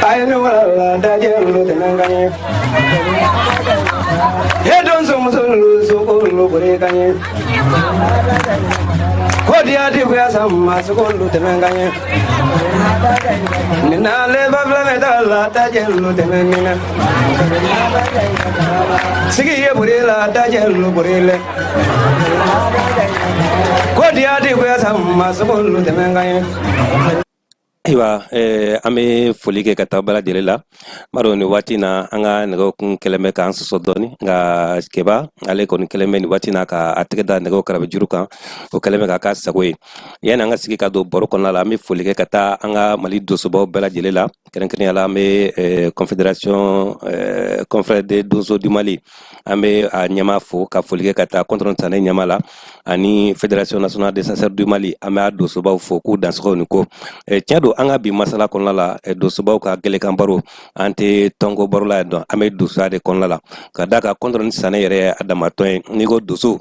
I know that you don't so Kodia di Viasa Masukon Lutenanganya Nina Leva Blameda Tajel Lutenangina Sigi Burilla Tajel Burile Kodia di Viasa Masukon Lutenanganya Iwa ame foli kɛ ka taa bala lajɛlen la maro ni waati na an ka nɛgɛw kun kɛlen bɛ k'an sɔsɔ dɔɔni nka Keba ale kɔni kɛlen bɛ ni waati na ka a tɛgɛ da nɛgɛw karabe juru kan o kɛlen bɛ ka k'a sago ye yani an ka sigi ka don baro kɔnɔna la an bɛ foli kɛ ka taa an ka Mali donsobaw bɛɛ lajɛlen la kɛrɛnkɛrɛnnenya la an bɛ confédération confrères des donsos du Mali an bɛ a ɲɛmaa fo ka foli kɛ ka taa contre Tanɛ ɲɛmaa la ani fédération nationale des chasseurs du Mali an bɛ a donsobaw fo k'u dansɔgɔw ni ko tiɲɛ don an ka bi masala kɔnɔna la donsobaw ka gɛlɛkan baro an tɛ tɔnko baro la dɔn an bɛ donsoya de kɔnɔna la ka da ka contre ni sanɛ yɛrɛ a damatɔn ye n'i ko donso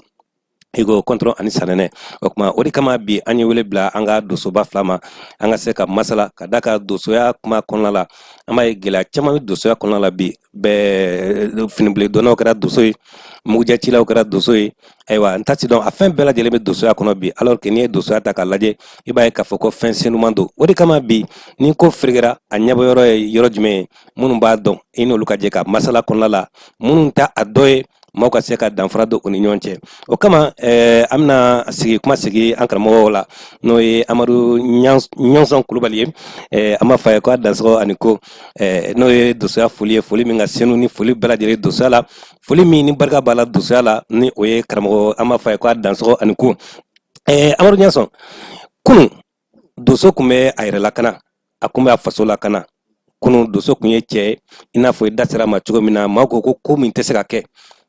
i ko contre ani sanɛnɛ o kuma o de kama bi an ye wele bila an ka donsoba fila ma an ka se ka masala ka da ka donsoya kuma kɔnɔna la an b'a ye gɛlɛya caman bɛ donsoya kɔnɔna la bi bɛɛ finibiledonnaw kɛra donso ye mugujɛcilaw kɛra donso ye ayiwa n ta ti dɔn a fɛn bɛɛ lajɛlen bɛ donsoya kɔnɔ bi alors que n'i ye donsoya ta k'a lajɛ i b'a ye k'a fɔ ko fɛn senuman don o de kama bi ni ko firigera a ɲɛbɔ yɔrɔ ye yɔrɔ jumɛn ye minnu b'a dɔn i n'olu ka jɛ ka masala kɔnɔna la minnu ta a dɔ ye maaw ka se ka danfara don u ni ɲɔgɔn cɛ o kama an bɛna kuma sigi an karamɔgɔw la n'o ye Amadu Ɲɔnsɔn Kulubali ye an b'a fɔ a ye ko a dansɔgɔ ani ko n'o ye donsoya foli ye foli min ka senu ni foli bɛɛ lajɛlen donsoya la foli min ni barika b'a la donsoya la ni o ye karamɔgɔ an b'a fɔ a ye ko a dansɔgɔ ani ko Amadu Ɲɔnsɔn kunun donso tun bɛ a yɛrɛ lakana a tun bɛ a faso lakana kunun donso tun ye cɛ i n'a fɔ i da sera ma cogo min na maaw ko min tɛ se ka kɛ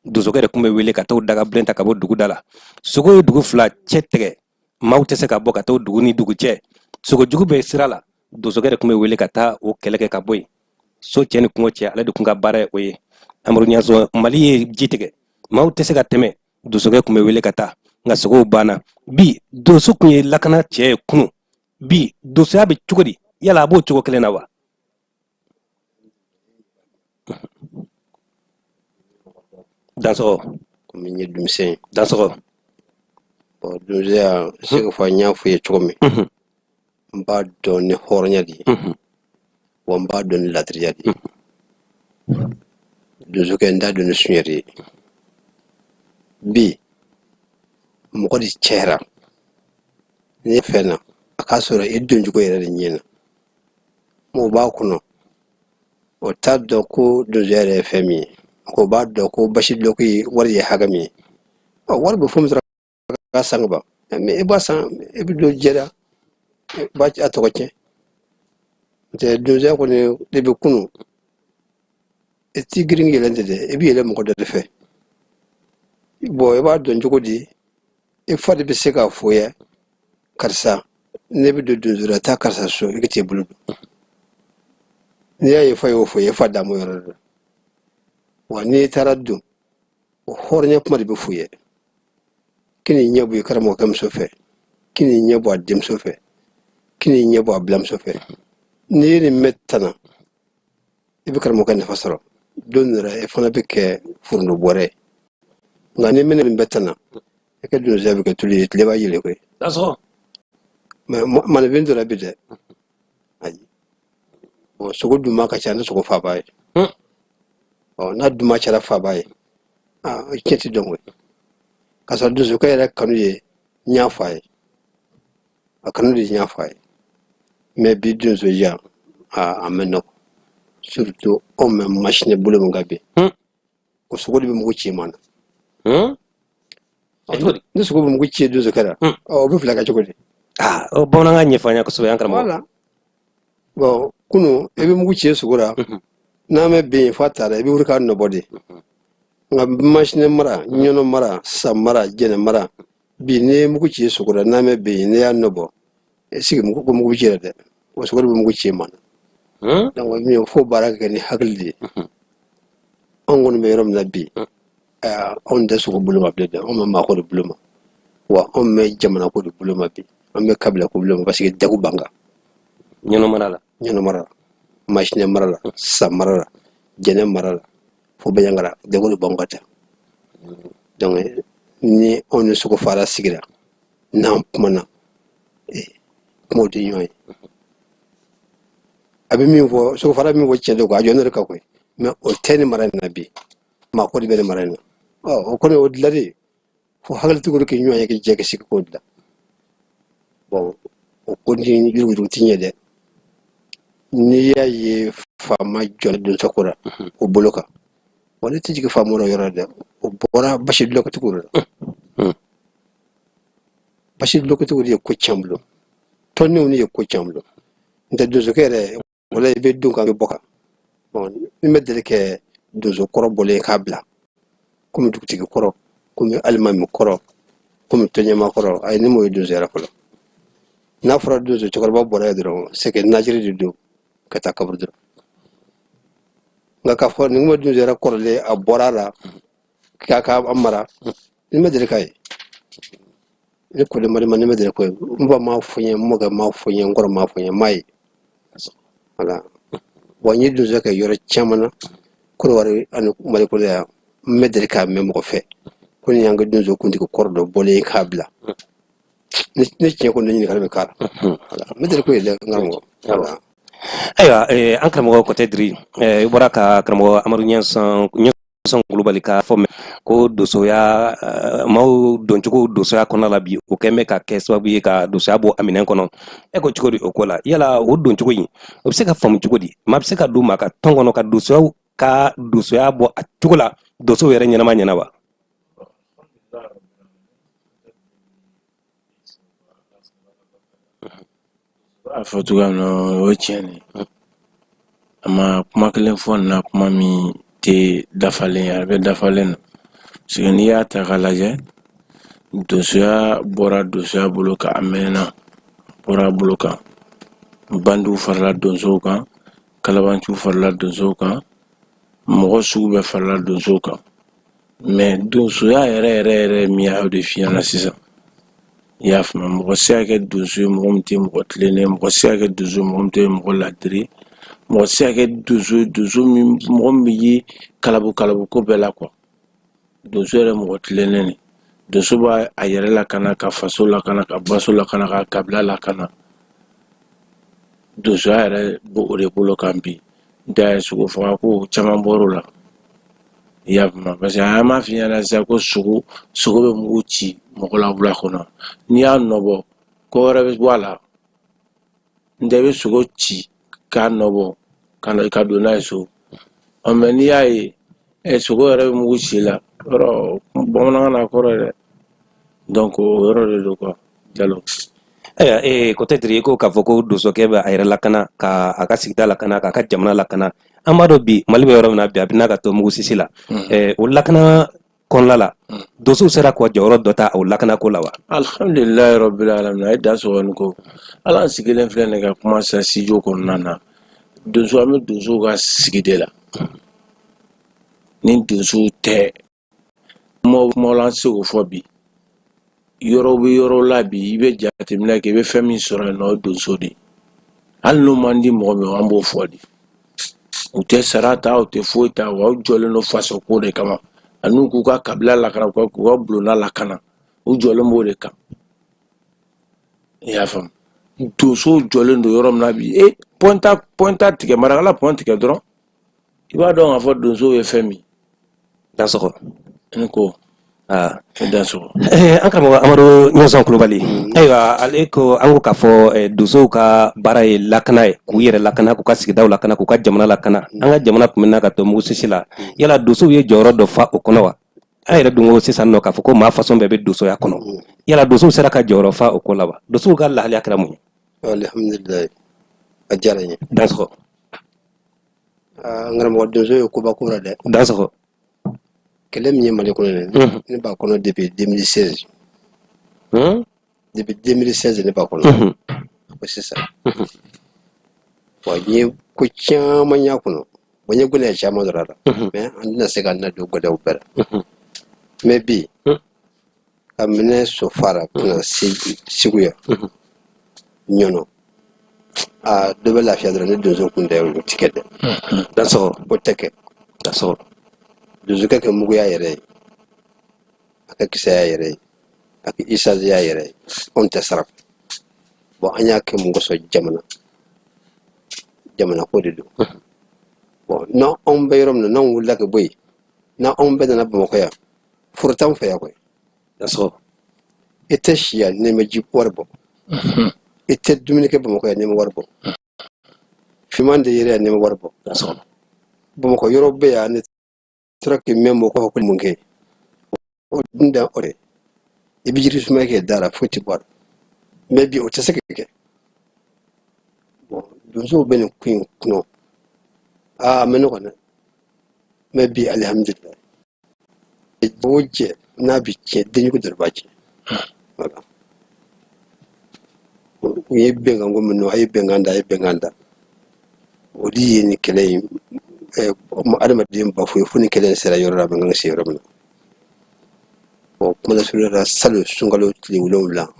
donsokɛ de tun bɛ wele ka taa dagabilen ta ka bɔ dugu da la sogo ye dugu fila cɛ tigɛ maaw tɛ se ka bɔ ka taa dugu ni dugu cɛ sogojugu bɛ sira la donsokɛ de tun bɛ wele ka taa o kɛlɛ kɛ ka bɔ yen so cɛ ni kungo cɛ ale de tun ka baara ye o ye Amadu Ɲansɔn Mali ye ji tigɛ maaw tɛ se ka tɛmɛ donsokɛ tun bɛ wele ka taa nka sogow banna bi donso tun ye lakana cɛ ye kunun bi donsoya bɛ cogo di yala a b'o cogo kelen na wa dansɔgɔ komi n ye denmisɛn ye dansɔgɔ bon donsoya se ka fɔ n y'a fɔ i ye cogo min n b'a dɔn ni hɔrɔnya de ye wa n b'a dɔn ni ladiriya de ye donsokɛ n t'a dɔn ni sunyɛri ye bi mɔgɔ de cɛyara ni fɛn na a k'a sɔrɔ i doncogo yɛrɛ de ɲɛna mɔgɔ b'a kɔnɔ o t'a dɔn ko donsoya yɛrɛ ye fɛn min ye ko b'a dɔn ko basi dulɔki ye wari ye hakɛ min ye wari bɛ fɔ min sɔrɔ k'a san ka ban mais i b'a san i bɛ don jɛra i b'a a tɔgɔ tiɲɛ n'o tɛ donsoya kɔni de bɛ kunun i t'i girin yɛlɛn tɛ dɛ i bɛ yɛlɛn mɔgɔ dɔ de fɛ bon i b'a dɔn cogo di i fa de bɛ se k'a fɔ ye karisa ne bɛ don donsoya taa karisa so i ka t'i bolo don n'i y'a ye fa y'o fɔ i ye fa d'a ma yɔrɔ dɔ wa n'i taara don o hɔrɔnya kuma de bɛ f'u ye k'i n'i ɲɛ bɔ i karamɔgɔkɛ muso fɛ k'i n'i ɲɛ bɔ a denmuso fɛ k'i n'i ɲɛ bɔ a bilamuso fɛ n'i ye nin mɛn tana i bɛ karamɔgɔkɛ nafa sɔrɔ don dɔ la i fana bɛ kɛ foronto bɔrɛ ye nka n'i mɛn nin bɛɛ tana i ka donsoya bɛ kɛ tulu ye tile b'a yɛlɛ koyi mais manifin dɔ la bi dɛ ayi bon sogo dun ma ka ca ni sogo faaba ye n'a dun ma cɛla faaba ye cɛ ti dɔn koyi k'a sɔrɔ donsokɛ yɛrɛ kanu ye n y'a fɔ a ye a kanu de n y'a fɔ a ye mais bi donsoya a mɛn nɔgɔ surtout anw mɛ machine bolo min ka bin o sogo de bɛ mugu ci ma na ni sogo bɛ mugu ci donsokɛ la o bɛ fila kɛ cogo di o bamanankan ɲɛfɔ an ɲɛ kosɛbɛ an karamɔgɔ voilà bon kunun i bɛ mugu ci sogo la n'a mɛ bin f'a taara i bɛ wuli k'a nɔbɔ de nka machine mara ɲɔnɔ mara sa mara jɛnɛ mara bi n'i ye mugu ci sogo la n'a mɛ bin n'i y'a nɔbɔ sigi mugu ko mugu ci yɛrɛ dɛ o sogo de bɛ mugu ci ma na donc min fo baara kɛ ni hakili de ye anw kɔni bɛ yɔrɔ min na bi anw tɛ sogo bolo ma bilen dɛ anw bɛ maako de bolo ma wa anw bɛ jamana ko de bolo ma bi an bɛ kabila ko bolo ma parce que dagu b'an kan ɲɔnɔ mara la ɲɔnɔ mara machine marala samarala jene marala fo bayangara de ko bongata donc ni on su ko fara sigira na mana mo di ñoy abi mi fo su ko fara mi wo cede ko ajonere ka koy mais o teni marana bi ma ko di be marana o ko ne o dilari fo hagal tugo ke ñoy ke jege sik ko da bon o ko di yuru tinye de ni ya ye fama jone dun sakura o boloka wala ti jige famoro yorade o bora bashir loko tukuru bashir loko tukuru ye ko chamlo tonni woni ye ko chamlo nda dozo kere wala be dun ka boka bon mi medde ke dozo koro bole kabla comme dukti koro comme almami koro comme tonyama koro ay ni moy dozo era ko na fara dozo to ko bora dro c'est que najiri do kata kaburdro nga ka fo ni mo dozo era ko le a borara ka amara ni medde kay ni ko le mari man ni medde ko mba ma fonye mo ga ma fonye ngor ma fonye mai wala wani dozo ka yoro chamana ko wari an mari ko le medde ka mem ko fe ko ni nga dozo kundi ko kordo bole kabla ni ci ko ni kala be kala wala medde ko le ngarmo wala aywa an karamɔgɔ côté diri i bɔra ka karamɔgɔ amadu ɲɛsɔn kulubali ka fɔ mɛn ko dosoya maaw doncogo dosoya kɔnɔna la bi o kɛn bɛ ka kɛ sababu ye ka dosoya bɔ a minɛn kɔnɔ e ko cogo di o ko la yala o doncogo in o bɛ se ka faamu cogo di maa bɛ se ka d'u ma ka tɔn kɔnɔ ka dosoya bɔ a cogo la dosow yɛrɛ ɲɛnama ɲɛna wa. a fɔ cogoya min na o ye tiɲɛ de ye a ma kuma kelen fɔ nin na kuma min tɛ dafalen ye a bɛ dafalen na parce que n'i y'a ta k'a lajɛ dosoya bɔra dosoya bolo kan a mɛnna bɔra a bolo kan bandiw farala donsow kan kalabanciw farala donsow kan mɔgɔ sugu bɛɛ farala donsow kan mais donsoya yɛrɛ min y'a de f'i ɲɛna sisan i y'a faamu mɔgɔ se ka kɛ donso ye mɔgɔ min tɛ mɔgɔ tilennen mɔgɔ se ka kɛ donso ye mɔgɔ min tɛ mɔgɔ ladiri mɔgɔ se ka kɛ donso min mɔgɔ min bɛ ye kalabu ko bɛɛ la quoi donso yɛrɛ mɔgɔ tilennen de donso b'a a yɛrɛ lakana ka faso lakana ka baso lakana ka kabila lakana donsoya yɛrɛ b'o de bolo kan bi n tɛ a ye sogo faga ko caman bɔr'o la i y'a faamu parce que an m'a f'i ɲɛna sisan ko sogo bɛ mugu ci mɔgɔ la wula kɔnɔ n'i y'a nɔbɔ ko wɛrɛ bɛ bɔ a la n tɛ i bɛ sogo ci k'a nɔbɔ ka don n'a ye so mais n'i y'a ye sogo yɛrɛ bɛ mugu ci la yɔrɔ bamanankan na kɔrɔ dɛ donc o yɔrɔ de don quoi Jalo. Ayiwa côté diri ko k'a fɔ ko dosokɛ bɛ a yɛrɛ lakana ka a ka sigida lakana k'a ka jamana lakana an b'a dɔn bi mali bɛ yɔrɔ min na bi a bɛ n'a ka to mugu sisi la o lakana kɔnɔna la dosow sera k'o jɔyɔrɔ dɔ ta o lakana ko la wa. Alhamdulilayi rabbil alamin a ye da sɔgɔ nin ko ala an sigilen filɛ nin ka kuma sisan studio kɔnɔna na donso an bɛ donsow ka sigide la ni donsow tɛ kumaw la an tɛ se k'o fɔ bi yɔrɔ bɛ yɔrɔ la bi i bɛ jateminɛ kɛ i bɛ fɛn min sɔrɔ yen nɔ o ye donso de ye hali n'o man di mɔgɔ min an b'o fɔ de u tɛ sara ta u tɛ foyi ta wa u jɔlen don faso ko de kama ani k'u ka kabila lakana k'u ka bulonna lakana u jɔlen b'o de kan i y'a faamu donsow jɔlen don yɔrɔ min na bi pɔn ta tigɛ marakala pɔn tigɛ dɔrɔn i b'a dɔn k'a fɔ donsow ye fɛn min dansɔgɔ ni ko dansɔgɔ an karamɔgɔ amadu ɲɛsɔn kulubali ayiwa ale ko an ko k'a fɔ donsow ka baara ye lakana ye k'u yɛrɛ lakana k'u ka sigidaw lakana k'u ka jamana lakana an ka jamana tun bɛ na ka to mugu sisi la yala donsow ye jɔyɔrɔ dɔ fa o kɔnɔ wa an yɛrɛ dun ko sisan nɔ k'a fɔ ko maa fasɔn bɛɛ bɛ donsoya kɔnɔ yala donsow sera ka jɔyɔrɔ fa o ko la wa donsow ka lahaliya kɛra mun ye. alhamdulilayi a diyara n ye dansɔgɔ n karamɔgɔ donso ye koba kura dɛ dansɔgɔ kɛlɛ min ye mali kɔnɔ dɛ ne b'a kɔnɔ depuis 2016 depuis 2016 ne b'a kɔnɔ ko sisan wa n ye ko caman y'a kɔnɔ wa n ye gɔnɛ caman dɔrɔn a la mais an tɛna se ka na don gɔnɛw bɛɛ la mais bi ka minɛ so fara ka na segu yan ɲɔnɔ a dɔ bɛ lafiya dɔrɔn ni donso kun tɛ o ti kɛ dɛ Dansɔgɔ. o tɛ kɛ Dansɔgɔ. donso kɛ muguya yɛrɛ ye a kɛ kisɛya yɛrɛ ye a kɛ isaziya yɛrɛ ye anw tɛ saraka bon an y'a kɛ mun kosɔn jamana ko de don bon n'anw bɛ yɔrɔ min na n'anw wulila ka bɔ yen n'anw bɛɛ nana bamakɔ yan furu t'anw fɛ yan koyi Dansɔgɔ. i tɛ si yan n'i ma ji wari bɔ i tɛ dumuni kɛ bamakɔ yan n'i ma wari bɔ finman de yɛrɛ yan n'i ma wari bɔ Dansɔgɔ. bamakɔ yɔrɔ bɛɛ yan ne tora k'i mɛn mɔgɔ kɔ ko mun kɛ o dun da o de i bɛ jiri suma kɛ da la foyi tɛ bɔ a la mɛ bi o tɛ se ka kɛ bon donsow bɛ nin ko in kɔnɔ a mɛ nɔgɔn dɛ mɛ bi alihamudulila o jɛ n'a bɛ tiɲɛ denjugu dɔ de b'a tiɲɛ voilà u ye bɛnkan ko min a ye bɛnkan da o de ye nin kɛlɛ in adamaden bafu ye fo ni kɛlɛ in sera yɔrɔ la a bɛ kan ka se yɔrɔ min na bon kuma lasurunya la salon sunkalo tile 7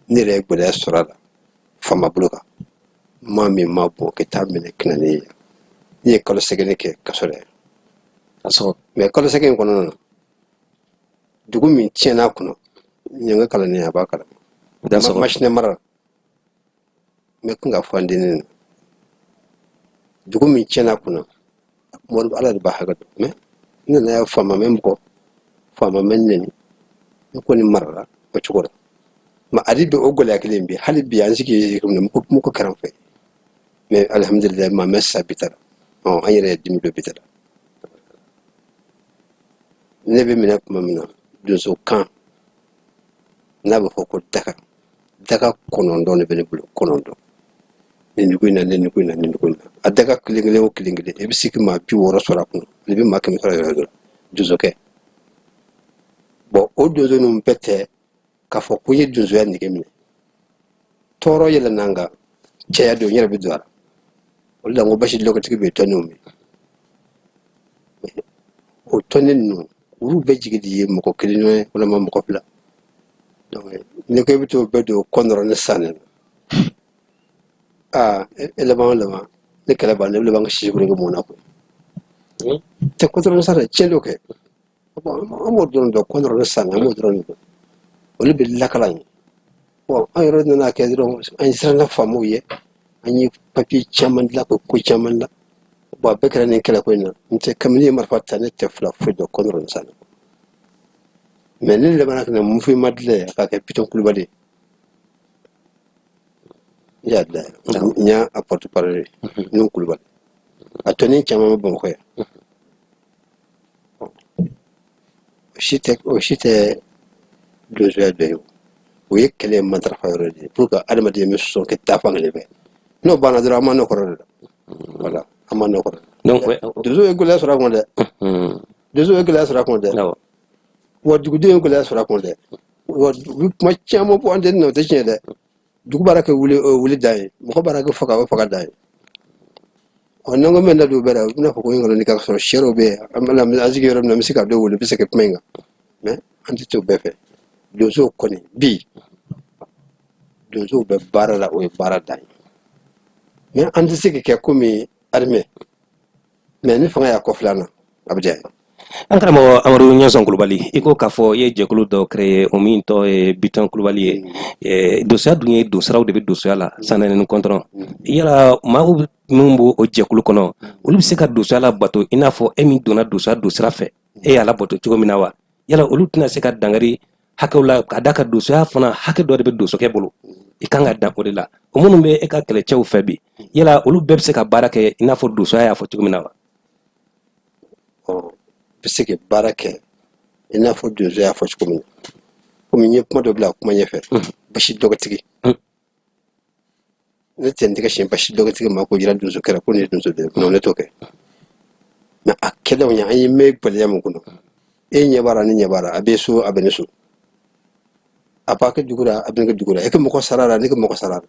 ne yɛrɛ ye gɛlɛya sɔrɔ a la faama bolo kan maa min ma bɔn ka taa minɛ ka na ne ye ne ye kalo sɛgɛnni kɛ kaso la Dansɔgɔ. mɛ kalo sɛgɛn in kɔnɔna na dugu min tiɲɛna a kɔnɔ n ye n ka kalandenya a b'a kalama Dansɔgɔ. masinɛ mara n bɛ kan ka fɔ an dennin na dugu min tiɲɛna a kɔnɔ mɔri ala de b'a hakɛ dɔn mɛ n nana y'a faama mɛ bɔ faama mɛ nɛni n kɔni marala o cogo la mɛ adi bɛ o gɛlɛya kelen bi hali bi an sigi ye mun ko kɛra an fɛ mɛ alihamudulila maa mɛ sa bi ta la an yɛrɛ ye dimi dɔ bi ta la ne bɛ minɛ tuma min na donso kan n'a bɛ fɔ ko daga 9 de bɛ ne bolo 9 nin dugu in na nin dugu in na nin dugu in na a daga kelen o kelen i bɛ se ka maa 60 sɔrɔ a kɔnɔ ale bɛ maa 100 sɔrɔ yɔrɔ dɔ la donsokɛ bon o donso ninnu bɛɛ tɛ k'a fɔ ko n ye donsoya nege minɛ tɔɔrɔ yɛlɛnna n kan cɛya don n yɛrɛ bɛ don a la o de la n ko basi lɔgɔtigi bɛ tɔnniw min o tɔnni ninnu olu bɛɛ jigi de ye mɔgɔ 1 ye walima mɔgɔ 2 donc ne ko i bɛ t'o bɛɛ don kɔnɔrɔ ne san na laban ne kɛlɛ banna ne bɛ laban ka sisi kolon kɛ mun na koyi tɛ kɔnɔrɔ ne san dɛ tiɲɛ dɔ kɛ bon an b'o dɔrɔn dɔn kɔnɔrɔ ne san an b'o dɔrɔn dɔn olu bɛ lakala ye bon an yɛrɛ nana kɛ dɔrɔn an siranna faamaw ye an ye papiye caman dilan ko caman dilan bon a bɛɛ kɛra nin kɛlɛ ko in na n tɛ kabini ye marifa ta ne tɛ fila foyi dɔn kɔnɔrɔ ne san na mais ne labanna ka na mun fɔ i ma dilan a ka kɛ Bitɔn Kulubali n y'a dilan n y'a porte parole n'o Kulubali a tɔnin caman bɛ Bamakɔ yan o si tɛ donsoya dɔ ye o ye kɛlɛ matarafa yɔrɔ de ye pour que adamaden bɛ sɔn ka taa fan kelen fɛ n'o banna dɔrɔn an ma nɔ kɔrɔ de la voilà an ma nɔ kɔrɔ donso ye gɛlɛya sɔrɔ a kɔnɔ dɛ donso ye gɛlɛya sɔrɔ a kɔnɔ dɛ wa dugudenw ye gɛlɛya sɔrɔ a kɔnɔ dɛ wa u bɛ kuma caman fɔ an tɛ nin o tɛ tiɲɛ dɛ dugu baara kɛ wuli dan ye mɔgɔ baara kɛ faga o faga dan ye n'an ko mɛn da don bɛɛ la u bɛna fɔ ko in kɔnɔ ni ka sɔrɔ sɛw bɛ yen an sigi yɔrɔ min na an bɛ se ka dɔ wele bɛ se ka kuma in kan mais an tɛ to bɛɛ fɛ donsow kɔni bi donsow bɛ baara la o ye baara dan ye mais an tɛ se ka kɛ komi armée mais ni fanga y'a kɔfilɛ an na a bɛ diya ye. An karamɔgɔ Amadu Ɲɛsɔn Kulubali i ko k'a fɔ i ye jɛkulu dɔ créé o min tɔgɔ ye Bitɔn Kulubali ye donsoya dun ye donsiraw de bɛ donsoya la sans nɛni kɔntɔrɔn yala maaw minnu b'o jɛkulu kɔnɔ olu bɛ se ka donsoya la bato i n'a fɔ e min donna donsoya donsira fɛ e y'a la bato cogo min na wa yala olu tɛna se ka dankari hakɛw la ka da ka donsoya fana hakɛ dɔ de bɛ donsokɛ bolo i kan ka dan o de la o minnu bɛ e ka kɛlɛcɛw fɛ bi yala olu bɛɛ bɛ se ka baara kɛ i n'a fɔ donsoya y'a fɔ cogo min na wa. Bɛ se ka baara kɛ i n'a fɔ donso y'a fɔ cogo min na komi n ye kuma dɔ bila kuma ɲɛfɛ basi dɔgɔtigi ne tɛ n tɛgɛ siɲɛ basi dɔgɔtigi ma ko jira donso kɛra ko nin ye donso de ye ne t'o kɛ mais a kɛlɛw ɲɛ an ye mɛn gɛlɛya min kɔnɔ e ɲɛ b'a la ne ɲɛ b'a la a bɛ so a bɛ ne so a b'a kɛ dugu la a bɛ ne kɛ dugu la e ka mɔgɔ sara la ne ka mɔgɔ sara la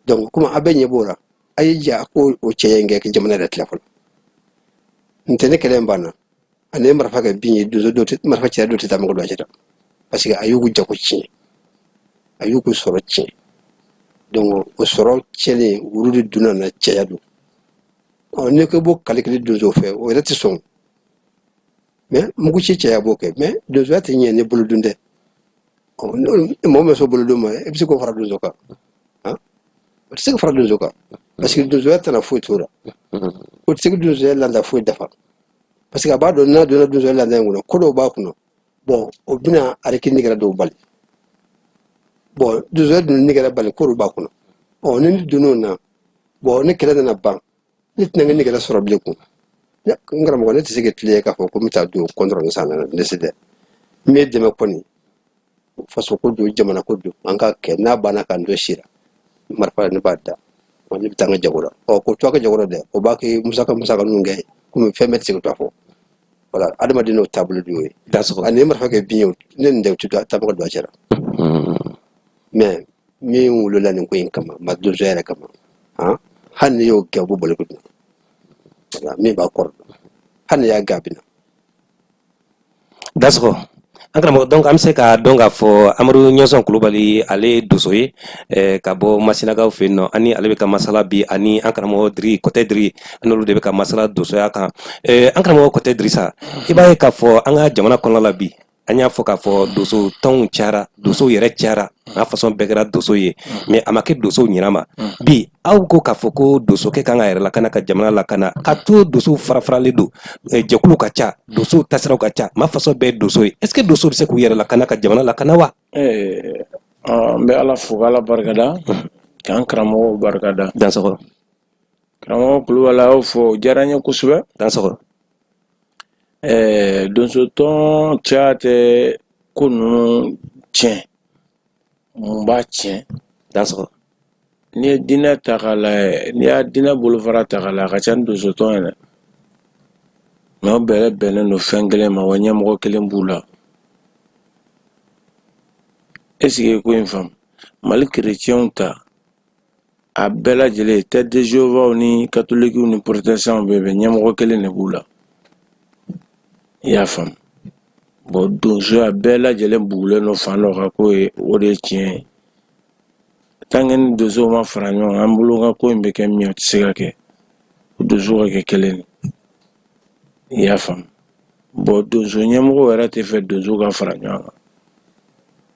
donc komi a bɛ ɲɛ b'o la a ye ja ko o cɛya in kɛ ka jamana yɛrɛ tila fɔlɔ n tɛ ne kɛlɛ in banna ani ye marifa kɛ bin ye donso marifa cɛya dɔ tɛ taa mɔgɔ dɔ cɛ parce que a y'u jago tiɲɛ a y'u sɔrɔ tiɲɛ donc o sɔrɔ cɛlen olu de donna na cɛya don ne ko b'o calcul donso fɛ o yɛrɛ tɛ sɔn mais mugu ci cɛya b'o kɛ mais donsoya tɛ ɲɛ ne bolo dun tɛ mɔgɔ min sɔn bolo don ma e bɛ se k'o fara donso kan o tɛ se ka fara donso kan parce que donsoya tɛna foyi t'o la o tɛ se ka donsoya landa foyi dafa parce que a b'a dɔn n'a donna donsoya landa in kɔnɔ ko dɔw b'a kɔnɔ bon o bɛna ariki nɛgɛra dɔw bali bon donsoya dun nɛgɛra bali ko dɔw b'a kɔnɔ ni ne donn'o na bon ne kɛlɛ nana ban ne tɛna n ka nɛgɛra sɔrɔ bilen kun n karamɔgɔ ne tɛ se ka tilen k'a fɔ ko n bɛ taa don contre nin san na ne se dɛ n bɛ dɛmɛ kɔni faso ko don jamana ko don an ka kɛ n'a banna k'an dɔ sira marifa ne b'a da ne bɛ taa n ka jago la ko to a ka jago la dɛ o b'a kɛ musaka ninnu kɛ komi fɛn bɛɛ tɛ se ka to a fɔ voilà adamaden n'o taabolo de y'o ye ani marifa kɛ bin ye ne nin tɛ tabaga don a cɛla mais min wolola nin ko in kama ma donso yɛrɛ kama hali ni y'o kɛ o b'o bolo ko dun voilà min b'a kɔrɔ dɔn hali ni y'a gɛ a bɛ na Dansoko an karamɔgɔ donc an bɛ se k'a dɔn k'a fɔ Amadu Ɲɔsɔn Kulubali ale ye doso ye ka bɔ Masinakaw fɛ yen nɔ ani ale bɛ ka masala bi ani an karamɔgɔ Diri Kɔtɛ Diri n'olu de bɛ ka masala dosoya kan an karamɔgɔ Kɔtɛ Dirisa i b'a ye k'a fɔ an ka jamana kɔnɔna la bi an y'a fɔ k'a fɔ doso tɔnw cayara dosow yɛrɛ cayara n'a façon bɛɛ kɛra doso ye mais a ma kɛ dosow ɲɛna ma bi aw ko k'a fɔ ko dosokɛ kan ka yɛrɛ lakana ka jamana lakana ka to dosow farafaralen don jɛkulu ka ca dosow tasiraw ka ca ma façon bɛɛ ye doso ye est ce que dosow bɛ se k'u yɛrɛ lakana ka jamana lakana wa n bɛ ala fo k'ala barikada k'an karamɔgɔw barikada Dansoko karamɔgɔ Kulubali a y'o fɔ o diyara n ye kosɛbɛ Dansoko donso tɔn caya tɛ ko ninnu tiɲɛ mun b'a tiɲɛ Dansoko n'i ye diinɛ ta k'a lajɛ n'i y'a diinɛ bolofara ta k'a lajɛ a ka ca ni donso tɔn ye dɛ mais o bɛɛ bɛnnen don fɛn kelen ma wa ɲɛmɔgɔ kelen b'u la est-ce que ko in faamu Mali chrétienw ta a bɛɛ lajɛlen tête de Jéhovah ni catholiques ni protestants bɛɛ ɲɛmɔgɔ kelen de b'u la i y'a faamu bon donso a bɛɛ lajɛlen bugulen don fan dɔ kan ko ye o de ye tiɲɛ ye tant que ni donso ma fara ɲɔgɔn kan an bolo ka ko in bɛ kɛ min ye o tɛ se ka kɛ donso ka kɛ kelen i y'a faamu bon donso ɲɛmɔgɔ yɛrɛ tɛ fɛ donso ka fara ɲɔgɔn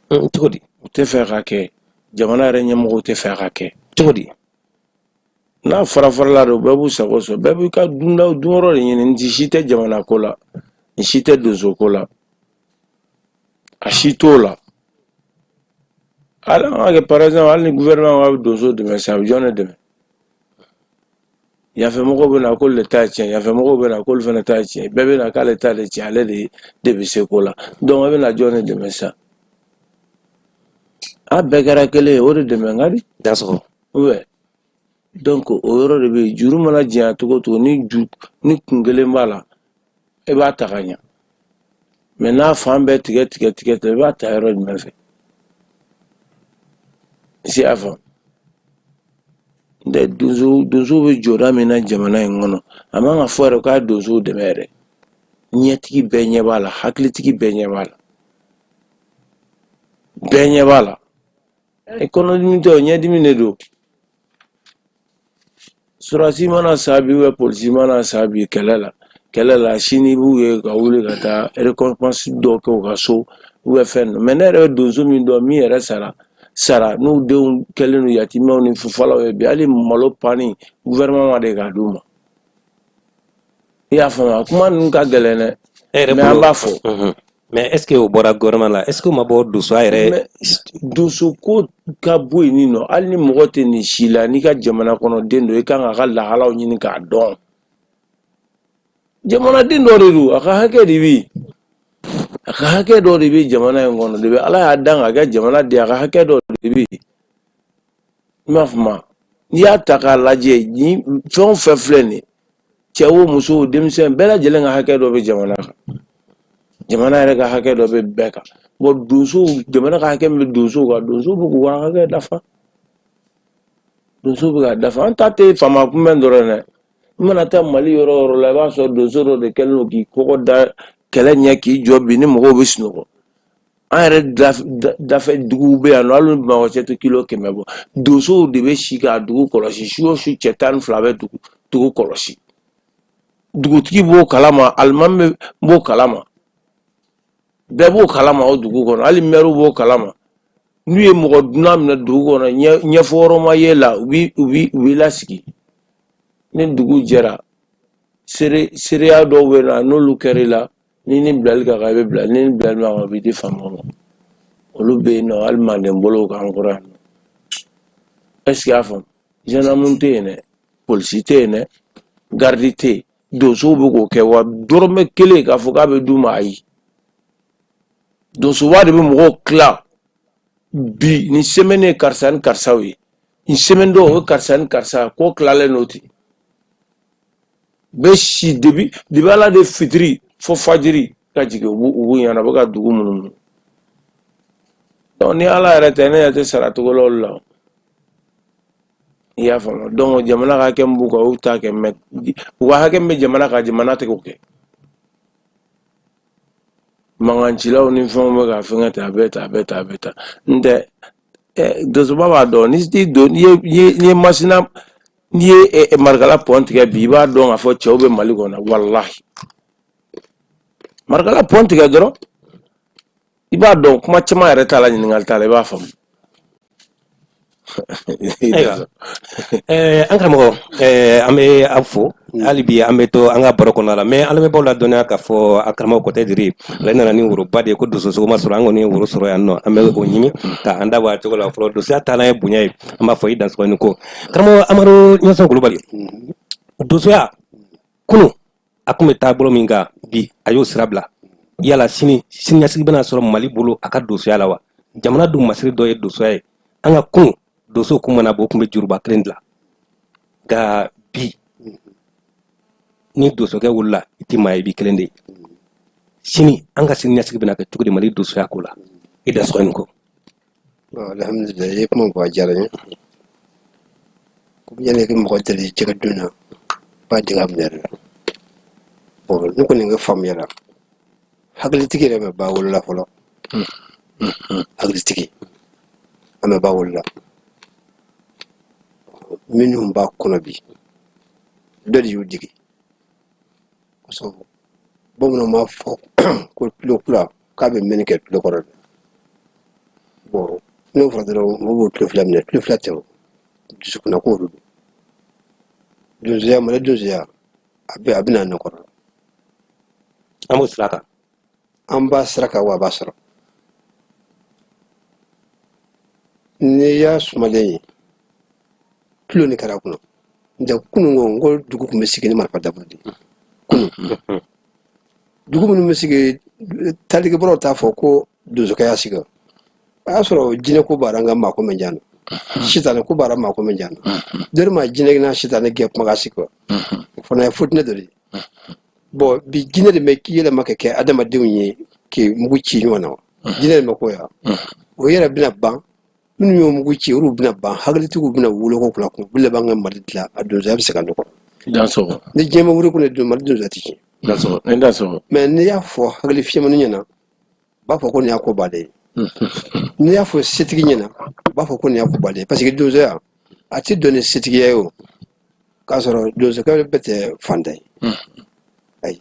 kan cogo di u tɛ fɛ ka kɛ jamana yɛrɛ ɲɛmɔgɔw tɛ fɛ ka kɛ cogo di n'a fara-farala don bɛɛ b'u sago sɔrɔ bɛɛ b'i ka dunyɔrɔ de ɲini nin si tɛ jamana ko la nin si tɛ donso ko la a si t'o la hali an ka kɛ par exemple hali ni gouvernement ka donso dɛmɛ sisan a bɛ jɔn de dɛmɛ yafɛmɔgɔw bɛ na k'olu de ta ye tiɲɛ yafɛmɔgɔw bɛ na k'olu fana ta ye tiɲɛ bɛɛ bɛ na k'ale ta de tiɲɛ ale de bɛ se ko la donc a bɛ na jɔn de dɛmɛ sisan a bɛɛ kɛra kelen ye o de dɛmɛ ka di Dansoko ouais donc o yɔrɔ de bɛ yen juru mana janya cogo o cogo ni kun kelen b'a la e b'a ta ka ɲɛ mais n'a fan bɛɛ tigɛ i b'a ta yɔrɔ jumɛn fɛ si y'a faamu donso bɛ jɔda min na jamana in kɔnɔ a man ka fɔ yɛrɛ k'a donso dɛmɛ yɛrɛ ɲɛtigi bɛɛ ɲɛ b'a la hakilitigi bɛɛ ɲɛ b'a la bɛɛ ɲɛ b'a la kɔnɔdimi tɛ o ɲɛdimi de don surasi mana sa bi polisi mana sa bi kɛlɛ la sini b'u ye ka wuli ka taa récompense dɔ kɛ u ka so fɛn mais ne yɛrɛ bɛ donso min dɔn min yɛrɛ sara n'u denw kɛlen don yatimɛw ni fufalaw ye bi hali malo pani gouvernement de k'a d'u ma i y'a faamu a kuma ninnu ka gɛlɛn dɛ mais an b'a fɔ mais est ce que o bɔra gouvernement la est ce que o ma bɔ dosoya yɛrɛ doso ko ka bɔ yen nɔ hali ni mɔgɔ tɛ nin si la n'i ka jamana kɔnɔden don i kan k'a ka lahalaw ɲini k'a dɔn jamanaden dɔ de don a ka hakɛ de bɛ a ka hakɛ dɔ de bɛ jamana in kɔnɔ de bɛ ala y'a dan ka kɛ jamana de a ka hakɛ dɔ de bɛ i m'a faamu n'i y'a ta k'a lajɛ ni fɛn o fɛn filɛ nin cɛ o muso o denmisɛn bɛɛ lajɛlen ka hakɛ dɔ bɛ jamana kan jamana yɛrɛ ka hakɛ dɔ bɛ bɛɛ kan bon donso jamana ka hakɛ min bɛ donso kan donso bɛ k'u ka hakɛ dafa donso bɛ ka dafa an ta tɛ faama kunbɛn dɔrɔn dɛ i mana taa Mali yɔrɔ o yɔrɔ la i b'a sɔrɔ donso dɔ de kɛlen don k'i kɔkɔ da kɛlɛ ɲɛ k'i jɔ bi ni mɔgɔw bɛ sunɔgɔ an yɛrɛ dafɛ duguw bɛ yan nɔ hali Bamakɔ cɛ tɛ kilo 100 bɔ donsow de bɛ si ka dugu kɔlɔsi su o su cɛ 12 bɛ dugu kɔlɔsi dugutigi b'o kalama alimami b'o kalama bɛɛ b'o kalama o dugu kɔnɔ hali mɛriw b'o kalama n'u ye mɔgɔ dunan minɛ dugu kɔnɔ ɲɛfɔyɔrɔ ma ye la u b'i lasigi ni dugu jɛra seereya dɔw bɛ na n'olu kɛr'i la ni bilali ka kan i bɛ bila ni bilali ma kan i bɛ di faama ma olu bɛ yen nɔ hali manden bolo k'an kɔrɔ yan nɔ est ce que y'a faamu gendarme tɛ yen dɛ polisi tɛ yen dɛ garidi tɛ yen donsow bɛ k'o kɛ wa dɔrɔmɛ kelen k'a fɔ k'a bɛ d'u ma ayi donsoba de bɛ mɔgɔw tila bi ni semaine ye karisa ni karisaw ye ni semaine dɔw o ye karisa ni karisa ko tilalen n'o ten bɛ si debi ala de fitiri fo fajiri ka jigin u b'u ɲɛnabɔ ka dugu minnu donc ni ala yɛrɛ tɛ ne yɛrɛ tɛ saracogo la olu la i y'a faamu donc jamana ka hakɛ min b'u kan u t'a kɛ mais u ka hakɛ min bɛ jamana kan jamana tɛ k'o kɛ mangancilaw ni fɛnw bɛ ka fɛngɛ ten a bɛ ta n tɛ donsoba b'a dɔn n'i ye masina n'i ye marikala pɔn tigɛ bi i b'a dɔn k'a fɔ cɛw bɛ Mali kɔnɔ walahi marikala pɔn tigɛ dɔrɔn i b'a dɔn kuma caman yɛrɛ t'a la ɲininkali t'a la i b'a faamu ayiwa an karamɔgɔ an bɛ aw fo hali bi an bɛ to an ka baro kɔnɔna la mais an lamɛnbaaw la dɔnniya k'a fɔ a karamɔgɔ kɔtɛ diri ale nana ni woroba de ye ko donsosogo ma sɔrɔ an kɔni ye woro sɔrɔ yan nɔ an bɛ o ɲini k'an da bɔ a cogo la fɔlɔ donsoya taalan ye bonya ye an b'a fɔ i dansɔgɔni ko karamɔgɔ Amadu Ɲɛsɔn Kulubali donsoya kunun a tun bɛ taabolo min kan bi a y'o sira bila yala sini ɲɛsigi bɛna sɔrɔ Mali bolo a ka donsoya la wa jamana dun masiri dɔ ye donsoya ye an ka kunun donso kun mana bɔ o kun bɛ juruba kelen dilan nka bi ni donsokɛ wulila i tɛ maa ye i b'i kelen de ye sini an ka sini ɲɛsigi bɛna kɛ cogo di Mali donsoya ko la i da sɔgɔni ko. alhamdulillah i ye kuma fɔ a diyara n ye komi yanni i ka mɔgɔ deli jɛgɛ dun na b'a dege a minɛ la bon ne kɔni ka faamuya la hakilitigi yɛrɛ bɛ ba wolola fɔlɔ hakilitigi an bɛ ba wolola minnu b'a kɔnɔ bi dɔ de y'u dege kosɔbɛ bamananw b'a fɔ ko tulo kula k'a bɛ mɛnni kɛ tulo kɔrɔ bon n'o fɔra dɔrɔn mɔgɔw b'o tulo fila minɛ tulo fila tɛ o dusukunna ko do donsoya Mali donsoya a bɛ na ne kɔrɔ an b'o sira kan an b'a sira kan wa a b'a sɔrɔ n'i y'a sumalen ye tulo ni kɛra kɔnɔ nka kunun ko dugu tun bɛ sigi ni marifa dabɔ de kunun dugu minnu bɛ sigi talikɛbɔlaw t'a fɔ ko donsokɛ y'a sigi o y'a sɔrɔ jinɛ ko b'ara an ka maako mɛn jan sitanɛ ko b'ara maako mɛn jan dɔnni ma jinɛ n'a sitanɛ gɛn kuma ka sigi o fana ye futinɛ dɔ de ye bon bi jinɛ de bɛ yɛlɛma ka kɛ adamadenw ye k'i mugu ci ɲɔgɔn na jinɛ de bɛ k'o ya o yɛrɛ bɛna ban minnu y'o mugu ci olu bɛna ban hakilitigiw bɛna wolo ko kula kun olu b'an ka Mali dilan a donsoya bɛ se ka nɔgɔ dansɔgɔ ni diɲɛ ma wuli ko ne don Mali donsoya tɛ tiɲɛ dansɔgɔ mais n'i y'a fɔ hakili fiyɛmani ɲɛna b'a fɔ ko nin y'a ko baden ye n'i y'a fɔ setigi ɲɛna b'a fɔ ko nin y'a ko baden ye parce que donsoya a tɛ dɔn ni setigiya ye o k'a sɔrɔ donsokɛ bɛɛ tɛ fantan ye ayi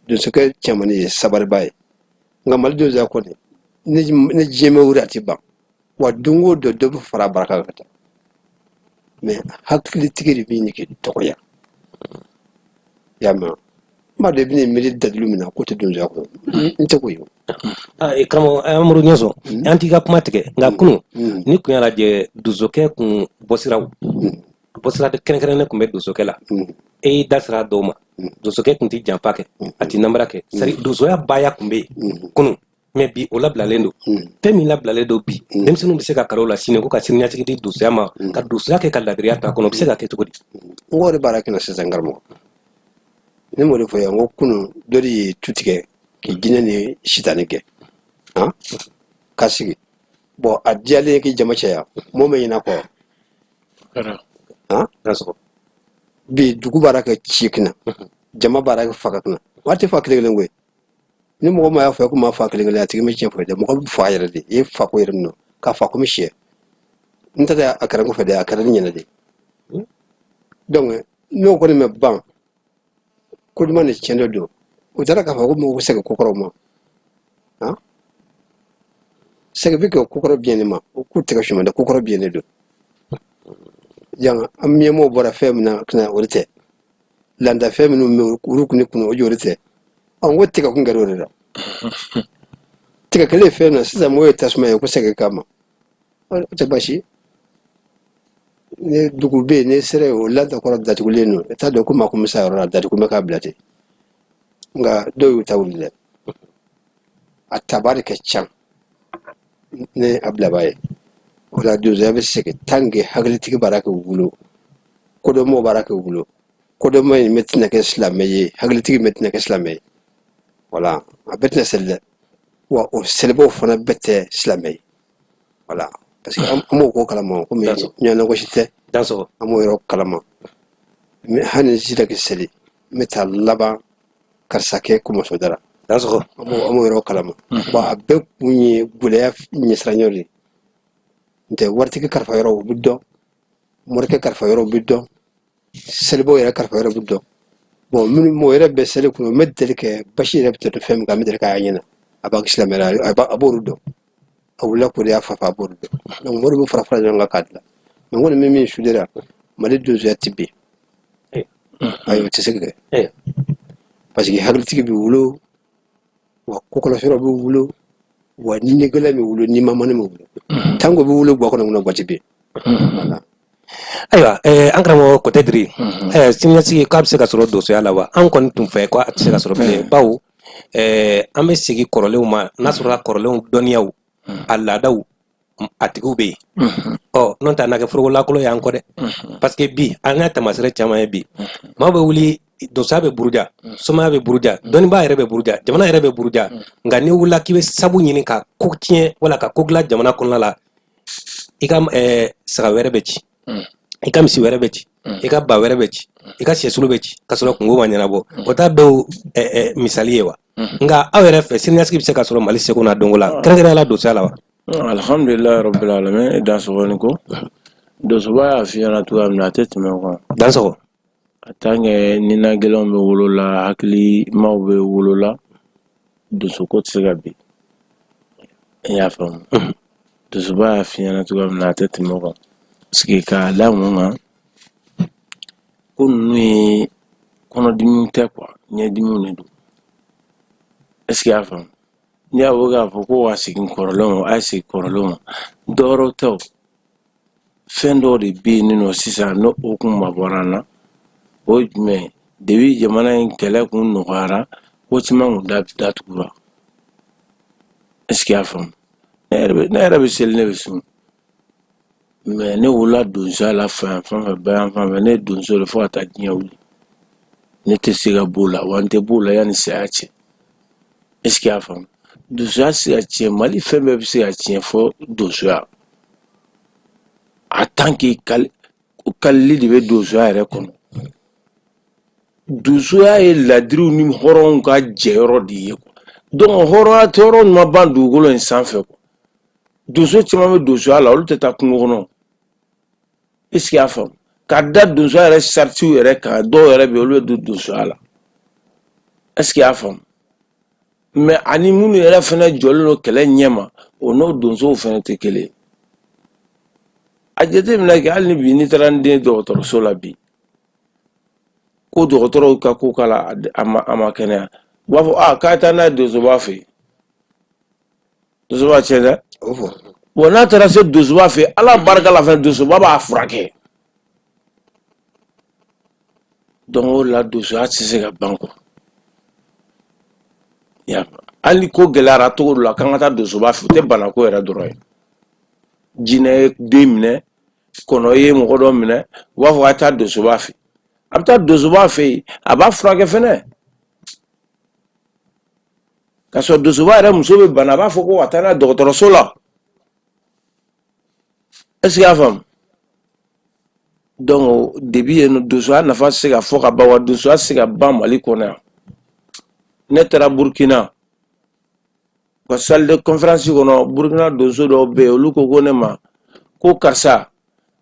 donsokɛ cɛmanni ye sabaliba ye nka Mali donsoya kɔni ni diɲɛ ma wuli a tɛ ban wa don o don dɔ bɛ fara a barika kan ka taa mais hakilitigi de b'i nege dɔgɔya i y'a mɛn m'a dɔn i bɛna miiri dalilu min na k'o tɛ donsoya kɔnɔ n tɛ k'o ye o. karamɔgɔ Amadu Ɲɛsɔn an t'i ka kuma tigɛ nka kunun ni kun y'a lajɛ donsokɛ kun bɔsiraw bɔsira kɛrɛnkɛrɛnnen kun bɛ donsokɛ la e y'i da sera dɔw ma donsokɛ kun tɛ janfa kɛ a tɛ namara kɛ sari donsoya baaya kun bɛ yen kunun mais bi o labilalen don fɛn min labilalen don bi denmisɛnninw bɛ se ka kala o la sini ko ka sini ɲɛsigi di donsoya ma ka donsoya kɛ ka ladiriya ta kɔnɔ o bɛ se ka kɛ cogo di. n k'o de baara kɛnɛ sisan karamɔgɔ ne m'o de fɔ yan n ko kunun dɔ de ye tu tigɛ k'i jinɛ ni sitanɛ kɛ ka sigi bon a diyalen k'i jama caya mɔɔ ma ɲin'a kɔ bi dugu baara kɛ ci kunna jama baara kɛ faga kunna waati fa kelen kelen koyi ni mɔgɔ ma y'a fɔ ko maa fa kelen kelen a tigi ma tiɲɛ fɔ dɛ mɔgɔ bɛ fa yɛrɛ de e fa ko yɛrɛ nɔ k'a fa ko mi sɛ n tɛ a kɛra n fɛ dɛ a kɛra ne ɲɛna de donc n'o kɔni mɛ ban ko ɲuman ni tiɲɛ dɔ don o taara k'a fɔ ko mɔgɔw bɛ segin ko kɔrɔw ma han segin bɛ kɛ ko kɔrɔ biɲɛni ma o k'u tɛgɛ suma dɛ ko kɔrɔ biɲɛni don yan an ɲɛmɔgɔw bɔra fɛn min na kana o de tɛ landa fɛn minnu bɛ olu kun kun o y'o de tɛ an ko tigɛ kun kɛra o de la tigɛ kelen fɛn na sisan mɔgɔw ye tasuma ye ko segin kama o tɛ baasi ni dugu bɛ yen ni sera yen o lada kɔrɔ datugulen don i t'a dɔn ko maa kun bɛ sa yɔrɔ la datugu bɛ k'a bila ten nka dɔw y'u ta wuli dɛ a tabari ka ca ni a bilaba ye o la donsoya bɛ segin tanke hakilitigi baara kɛ u bolo kodɔnmɔgɔw baara kɛ u bolo kodɔnmɔ in bɛ tɛna kɛ silamɛ ye hakilitigi bɛ tɛna kɛ silamɛ ye voilà a bɛɛ tɛna seli dɛ wa o selibaw fana bɛɛ tɛ silamɛ ye voilà parce que an b'o ko kalama komi ɲɔgɔn gosi tɛ an b'o yɔrɔ kalama mais hali ni sira kɛ seli n bɛ taa laban karisa kɛ kɔmɔsɔ dara an b'o yɔrɔ kalama wa a bɛɛ kun ye gɛlɛya ɲɛsiranɲɔ de n tɛ waritigi kalifa yɔrɔ o bɛ dɔn morikɛ kalifa yɔrɔ o bɛ dɔn selibaw yɛrɛ kalifa yɔrɔ bɛ dɔn bon minnu mɔgɔ yɛrɛ bɛ seli kun n bɛ deli kɛ basi yɛrɛ bɛ tɛ fɛn min kan n bɛ deli k'a ɲɛna a b'a kisi lamɛn a b'olu dɔn a wulila k'o de y'a fa a b'olu dɔn donc mɔgɔ de bɛ fara fara ɲɔgɔn kan k'a dilan mais n kɔni bɛ min sudera mali donsoya tɛ bin ayi o tɛ se ka kɛ parce que hakilitigi b'i wolo wa kokɔlɔsiyɔrɔ b'i wolo wa ɲɛgɛlɛn b'i wolo ni mamani b'i wolo tanko b'i wolo guwa kɔnɔ ŋuna guwati bɛ yen ayiwa an karamɔgɔ kotɛ diri siniɲɛsigi k'a bɛ se ka sɔrɔ donsoya la wa an kɔni tun fɛ ko a tɛ se ka sɔrɔ bilen bawo an bɛ segin kɔrɔlenw ma n'a sɔrɔ kɔrɔlenw dɔnniyaw a laadaw a tigiw bɛ yen ɔ n'o tɛ a na kɛ foroko lakolo y'an kɔ dɛ parce que bi an ka tamasire caman ye bi maa bɛ wuli donsoya bɛ buruja somaya bɛ buruja dɔnnibaa yɛrɛ bɛ buruja jamana yɛrɛ bɛ buruja nka n'i wulila k'i bɛ sabu ɲini ka ko tiɲɛ wala ka ko dilan jamana kɔnɔna la i ka saga wɛrɛ bɛ ci i ka misi wɛrɛ bɛ ci i ka ba wɛrɛ bɛ ci i ka sɛsulu bɛ ci ka sɔrɔ kungo ma ɲɛnabɔ o t'a dɔw misali ye wa nka aw yɛrɛ fɛ siniɲɛsigi bɛ se ka sɔrɔ mali seko n'a dɔnko la kɛrɛnkɛrɛnnenya la donsoya la wa alhamdulilayi rabbil alamin dansɔgɔni ko donsoba y'a f'i ɲɛna cogoya min na a tɛ tɛmɛ o kan dansɔgɔ a tant que nina gɛlɛnw bɛ wolo la hakilimaw bɛ wolo la donsoko tɛ se ka bin i y'a faamu donsoba y'a f'i ɲɛna cogoya min na a tɛ tɛmɛ o kan parce que k'a da mun kan ko ninnu ye kɔnɔdimiw tɛ quoi ɲɛdimiw de don est ce que i y'a faamu n'i y'a fɔ k'a fɔ ko a segin kɔrɔlenw a ye segin kɔrɔlenw ma dɔwɛrɛw tɛ o fɛn dɔw de bɛ yen nɔ sisan n'o kun mabɔra an na o ye jumɛn ye depuis jamana in kɛlɛ kun nɔgɔyara ko caman kun datugura est ce que i y'a faamu ne yɛrɛ bɛ seli ne bɛ sun mais ne wolola donsoya la fan fɛn bɛɛ yan fan fɛ ne ye donso de fo ka taa diɲɛ wuli ne tɛ se ka b'o la wa n tɛ b'o la yanni saya cɛ est ce que i y'a faamu donsoya se ka tiɲɛ mali fɛn bɛɛ bɛ se ka tiɲɛ fɔ donsoya en tant que kalili de bɛ donsoya yɛrɛ kɔnɔ donsoya ye ladiriw ni hɔrɔnw ka jɛyɔrɔ de ye donc hɔrɔnya tɛ hɔrɔn ma ban dugukolo in sanfɛ donso caman bɛ donsoya la olu tɛ taa kungo kɔnɔ est ce que i y'a faamu ka da donsoya yɛrɛ saritiw yɛrɛ kan dɔw yɛrɛ bɛ yen olu bɛ don donsoya la est ce que i y'a faamu mais ani minnu yɛrɛ fana jɔlen don kɛlɛ ɲɛma o n'o donsow fana tɛ kelen ye a jateminɛ kɛ hali ni bi n'i taara n den dɔgɔtɔrɔso la bi ko dɔgɔtɔrɔw ka ko k'a la a ma kɛnɛya u b'a fɔ k'a taa n'a ye donsoba fɛ yen donsoba tiɲɛ dɛ wa n'a taara se donsoba fɛ yen ala barika la fɛnɛ donsoba b'a furakɛ donc o de la donsoya tɛ se ka ban quoi hali ni ko gɛlɛyara cogo dɔ la k'an ka taa donsoba fɛ o tɛ banako yɛrɛ dɔrɔn ye jinɛ ye den minɛ kɔnɔ ye mɔgɔ dɔ minɛ u b'a fɔ a taa donsoba fɛ a bɛ taa donsoba fɛ yen a b'a furakɛ fɛnɛ ka sɔrɔ donsoba yɛrɛ muso bɛ bana a b'a fɔ ko ka taa n'a ye dɔgɔtɔrɔso la est ce que i y'a faamu donc depuis yen donsoya nafa tɛ se ka fɔ ka ban wa donsoya tɛ se ka ban mali kɔnɔ yan ne taara burukina ka salle de conférence kono Burkina donso dɔw bɛ yen olu ko ne ma ko karisa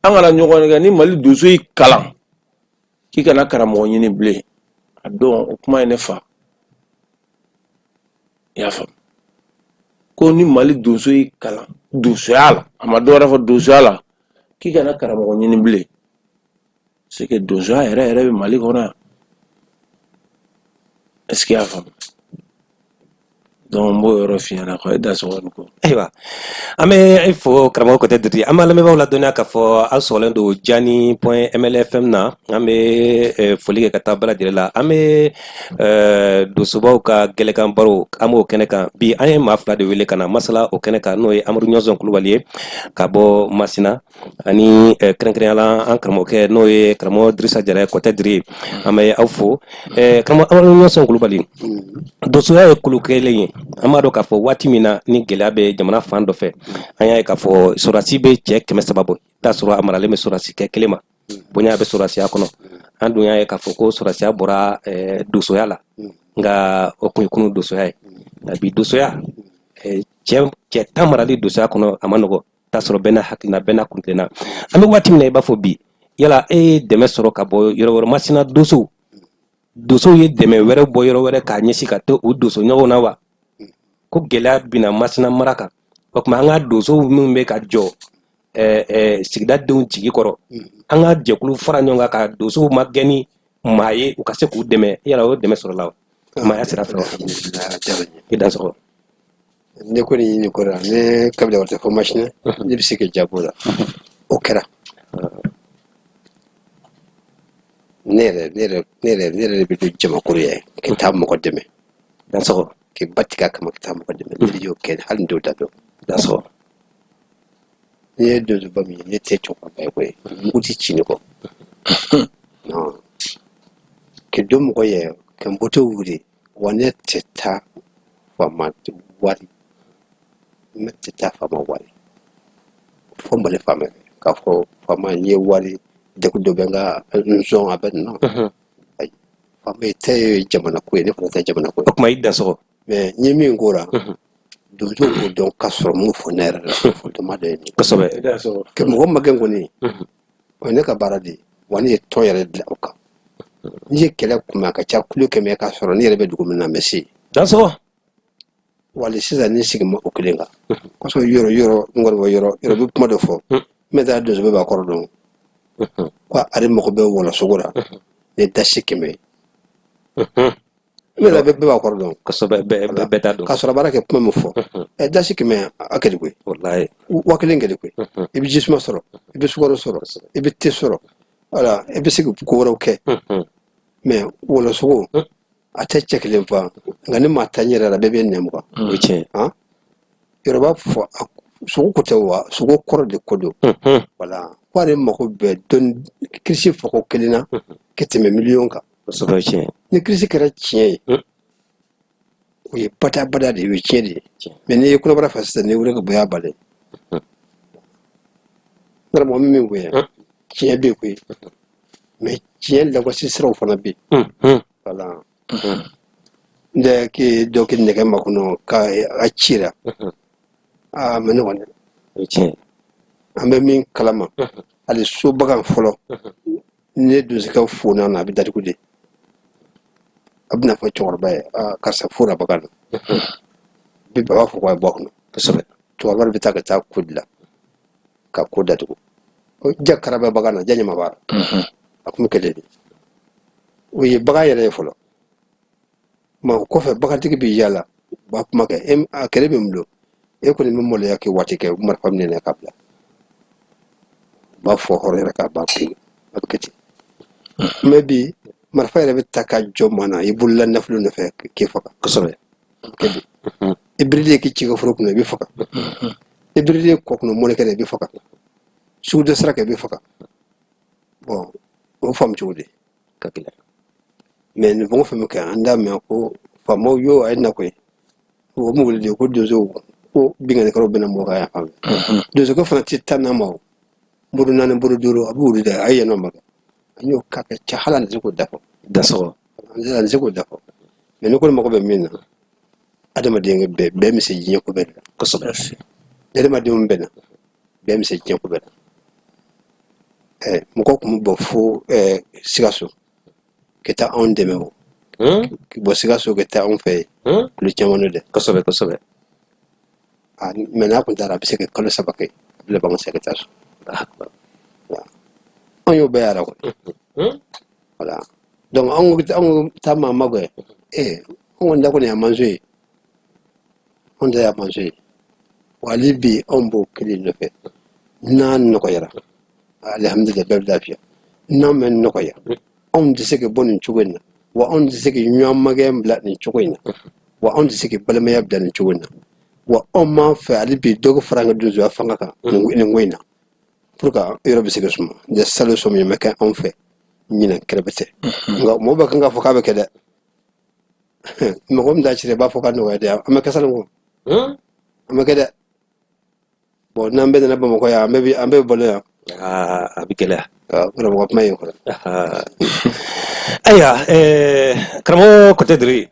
an kana ɲɔgɔn kɛ ni Mali donso y'i kalan k'i kana karamɔgɔ ɲini bilen a don o kuma ye ne fa i y'a faamu ko ni Mali donso y'i kalan donsoya la a ma dɔ wɛrɛ fɔ donsoya la k'i kana karamɔgɔ ɲini bilen c'est que donsoya yɛrɛ bɛ Mali kɔnɔ yan est-ce que i y'a faamu donc n b'o yɔrɔ f'i ɲɛna quoi i da sɔgɔni ko ayiwa an bɛ fɔ karamɔgɔ kɔtɛ diri an b'a lamɛnbaaw ladɔnniya k'a fɔ aw sɔgɔlen don jani.mlfm na an bɛ foli kɛ ka taa bɛɛ lajɛlen la an bɛ donsobaw ka gɛlɛkan baro an b'o kɛnɛ kan bi an ye maa fila de wele ka na masala o kɛnɛ kan n'o ye Amadu Ɲɔzɔn Kulubali ye ka bɔ Masina ani kɛrɛnkɛrɛnnenya an karamɔgɔkɛ n'o ye karamɔgɔ Dirisa Jara ye kɔtɛ diri an bɛ aw fo karamɔgɔ Amadu Ɲɔzɔn Kulubali donsoya ye kulu kelen ye an b'a dɔn k'a fɔ waati min na ni gɛlɛya bɛ jamana fan dɔ fɛ an y'a ye k'a fɔ sɔrɔdasi bɛ cɛ 300 bɔ t'a sɔrɔ a maralen bɛ sɔrɔdasi kɛ kelen ma bonya bɛ sɔrɔdasiya kɔnɔ an dun y'a ye k'a fɔ ko sɔrɔdasiya bɔra donsoya la nka o kun ye kunun donsoya ye nka bi donsoya cɛ 10 marali donsoya kɔnɔ a ma nɔgɔ t'a sɔrɔ bɛɛ n'a hakilina bɛɛ n'a kuntilenna an bɛ waati min na i b'a fɔ bi yala e ye dɛmɛ sɔrɔ ka bɔ yɔrɔ wɛrɛ Masina donsow ye dɛmɛ wɛrɛ bɔ yɔrɔ wɛrɛ k'a ɲɛsin ka to o donso ɲɔgɔn na wa ko gɛlɛya bina Masina mara kan o tuma an ka donsow minnu bɛ ka jɔ sigida denw jigi kɔrɔ an ka jɛkulu fara ɲɔgɔn kan ka donsow ma gɛn ni maa ye u ka se k'u dɛmɛ yala o dɛmɛ sɔrɔla wa maaya sira fɛ i da sɔgɔ ne ko ni ɲini kɔrɔ ne kabila wata fɔ Masina ne bɛ se ka jabo la o kɛra ne yɛrɛ de bɛ don jamakuru ye ka taa mɔgɔ dɛmɛ da sɔgɔ k'i ba tigɛ kama ka taa mɔgɔ dɛmɛ ne y'o kɛ hali n t'o da dɔn da sɔgɔ ne ye donsoba min ye ne tɛ cɛkɔrɔba ye koyi mugu tɛ ci ne kɔ non ka don mɔgɔ ye ka n bɔtɔ wuli wa ne tɛ taa faama wari ne tɛ taa faama wari fo Mali faama k'a fɔ faama n ye wari degun dɔ bɛ n ka nsɔn a bɛ non ayi faama ye tɛ ye jamana ko ye ne fana tɛ jamana ko ye o tuma i da sɔgɔ mais n ye min ko la donso k'o dɔn ka sɔrɔ mun fɔ ne yɛrɛ la fɔtɔma dɔ ye nin kosɛbɛ kɛ mɔgɔ ma gɛn kɔni o ye ne ka baara de ye wa ne ye tɔn yɛrɛ dilan o kan n'i ye kɛlɛ kunbɛn a ka ca kulo 100 k'a sɔrɔ ne yɛrɛ bɛ dugu min na mɛ se da sɔgɔ wali sisan ne sigi ma o kelen kan kosɔn yɔrɔ n kɔni bɛ yɔrɔ bɛ kuma dɔ fɔ n bɛ taa donso bɛɛ b'a kɔrɔ dɔn ko ale mago bɛ wɔlɔsogo la ne dasi 100 n bɛ bɛɛ b'a kɔrɔ dɔn kosɛbɛ bɛɛ t'a dɔn k'a sɔrɔ baara kɛ kuma min fɔ dasi 100 a kɛ de koyi wallahi wa kelen kɛ de koyi i bɛ jisuma sɔrɔ i bɛ sukaro sɔrɔ i bɛ te sɔrɔ wala i bɛ se ka ko wɛrɛw kɛ mais wɔlɔsogo a tɛ cɛ kelen fa nka ni maa ta n yɛrɛ la bɛɛ bɛ nɛmuga o ye tiɲɛ han yɔrɔ b'a fɔ sogo ko tɛ wa sogo kɔrɔ de ko don wala ko ale mago bɛ dɔnni kirisi fago kelen na ka tɛmɛ miliyɔn kan kosɛbɛ o ye tiɲɛ ni kirisi kɛra tiɲɛ ye o ye bada de ye o ye tiɲɛ de ye mais n'i ye kɔnɔbara fɛ sisan n'i wuli ka bonya bali n mɔgɔ min bɛ bonya tiɲɛ bɛ yen koyi mais tiɲɛ lawasi siraw fana bɛ yen wala n tɛ k'i dɔ k'i nɛgɛ ma kɔnɔ k'a ci la aa mais ne kɔni o ye tiɲɛ an bɛ min kalama hali so bagan fɔlɔ ni ye donsokaw fo na a bɛ datugu de a bɛna fɔ cɛkɔrɔba ye karisa fo na bagan na a b'a fɔ k'a bɔ a kɔnɔ kosɛbɛ cɛkɔrɔba bɛ taa ka taa ko dilan ka ko datugu ja karaba bagan na ja ɲama b'a la a kun bɛ kɛ de o ye bagan yɛrɛ ye fɔlɔ ma o kɔfɛ bagantigi bɛ yaala u b'a kuma kɛ a kɛlɛ bɛ n bolo e kɔni bɛ maloya kɛ waati kɛ marifa minɛ k'a bila u b'a fɔ hɔrɔn yɛrɛ k'a ban pewu a bɛ kɛ ten mɛ bi marifa yɛrɛ bɛ ta ka jɔ maa na i bolola nafolo nɔfɛ k'i faga kosɛbɛ kɛ bi i biriden k'i ci ka foro kɔnɔ i bɛ faga i biriden kɔ kɔnɔ mɔnɛkɛ la i bɛ faga sugu dɔ sira kɛ i bɛ faga bon o faamu cogo di ka gɛlɛn mais nin fɛn o fɛn bɛ kɛ an t'a mɛn ko faamaw y'o a ye na koyi o mu wele de ko donsow ko binkannikɛlaw bɛna mɔgɔ kan yan fan fɛ donsokɛ fana tɛ taa n'a ma o bolo 4 bolo 5 a bɛ wuli dɛ a ye yɛlɛma ma kɛ an y'o k'a kɛ ca hali an tɛ se k'o da fɔ da sɔgɔ an tɛ se k'o da fɔ mais ne kɔni mago bɛ min na adamaden bɛɛ mi se diɲɛ ko bɛɛ la kosɛbɛ adamadenw bɛɛ na bɛɛ mi se diɲɛ ko bɛɛ la mɔgɔ kun bɔ fo Sikaso ka taa anw dɛmɛ o bɔ Sikaso ka taa anw fɛ kulo caman dɛ kosɛbɛ mɛ n'a kun taara a bɛ se ka kalo 3 kɛ a bɛ laban ka se ka taa so anw y'o bɛɛ yara voilà donc anw taa maa magɔ ye anw kɔni da kɔni y'a manso ye anw da y'a manso ye wa hali bi anw b'o kelen nɔfɛ n'a nɔgɔyara alhamdulilayi bɛɛ bɛ lafiya n'anw mɛ nɔgɔya anw tɛ se ka bɔ nin cogo in na wa anw tɛ se ka ɲɔgɔn magɛn bila nin cogo in na wa anw tɛ se ka balimaya bila nin cogo in na wa anw m'an fɛ hali bi dɔ ka fara an ka donsoya fanga kan nin ko in na pour que yɔrɔ bɛ se ka suma de solution min bɛ kɛ anw fɛ ɲinɛ kɛrɛfɛ tɛ nka mɔgɔ bɛ kan k'a fɔ k'a bɛ kɛ dɛ mɔgɔ min t'a ci dɛ b'a fɔ k'a nɔgɔya dɛ an bɛ kɛ salon ko an bɛ kɛ dɛ bon n'an bɛɛ nana Bamakɔ yan an bɛɛ balo yan a bɛ gɛlɛya karamɔgɔ kuma ye kɔrɔ ayiwa karamɔgɔ Kɔtɛ Diri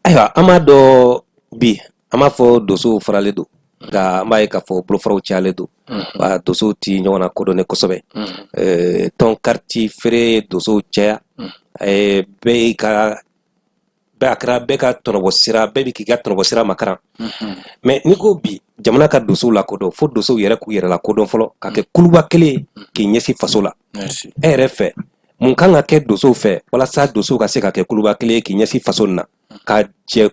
ayiwa an b'a dɔn bi an b'a fɔ dosow faralen don nka an b'a ye k'a fɔ bolofaraw cayalen don wa dosow ti ɲɔgɔn na kodɔnnen kosɛbɛ tɔn kariti feere dosow caya bɛɛ a kɛra bɛɛ ka tɔnɔbɔ sira bɛɛ bɛ k'i ka tɔnɔbɔ sira makaran mɛ n'i ko bi jamana ka dosow lakodɔn fo dosow yɛrɛ k'u yɛrɛ lakodɔn fɔlɔ ka kɛ kuluba kelen k'i ɲɛsin faso la e yɛrɛ fɛ mun kan ka kɛ dosow fɛ walasa dosow ka se ka kɛ kuluba kelen k'i ɲɛsin faso na ka jɛ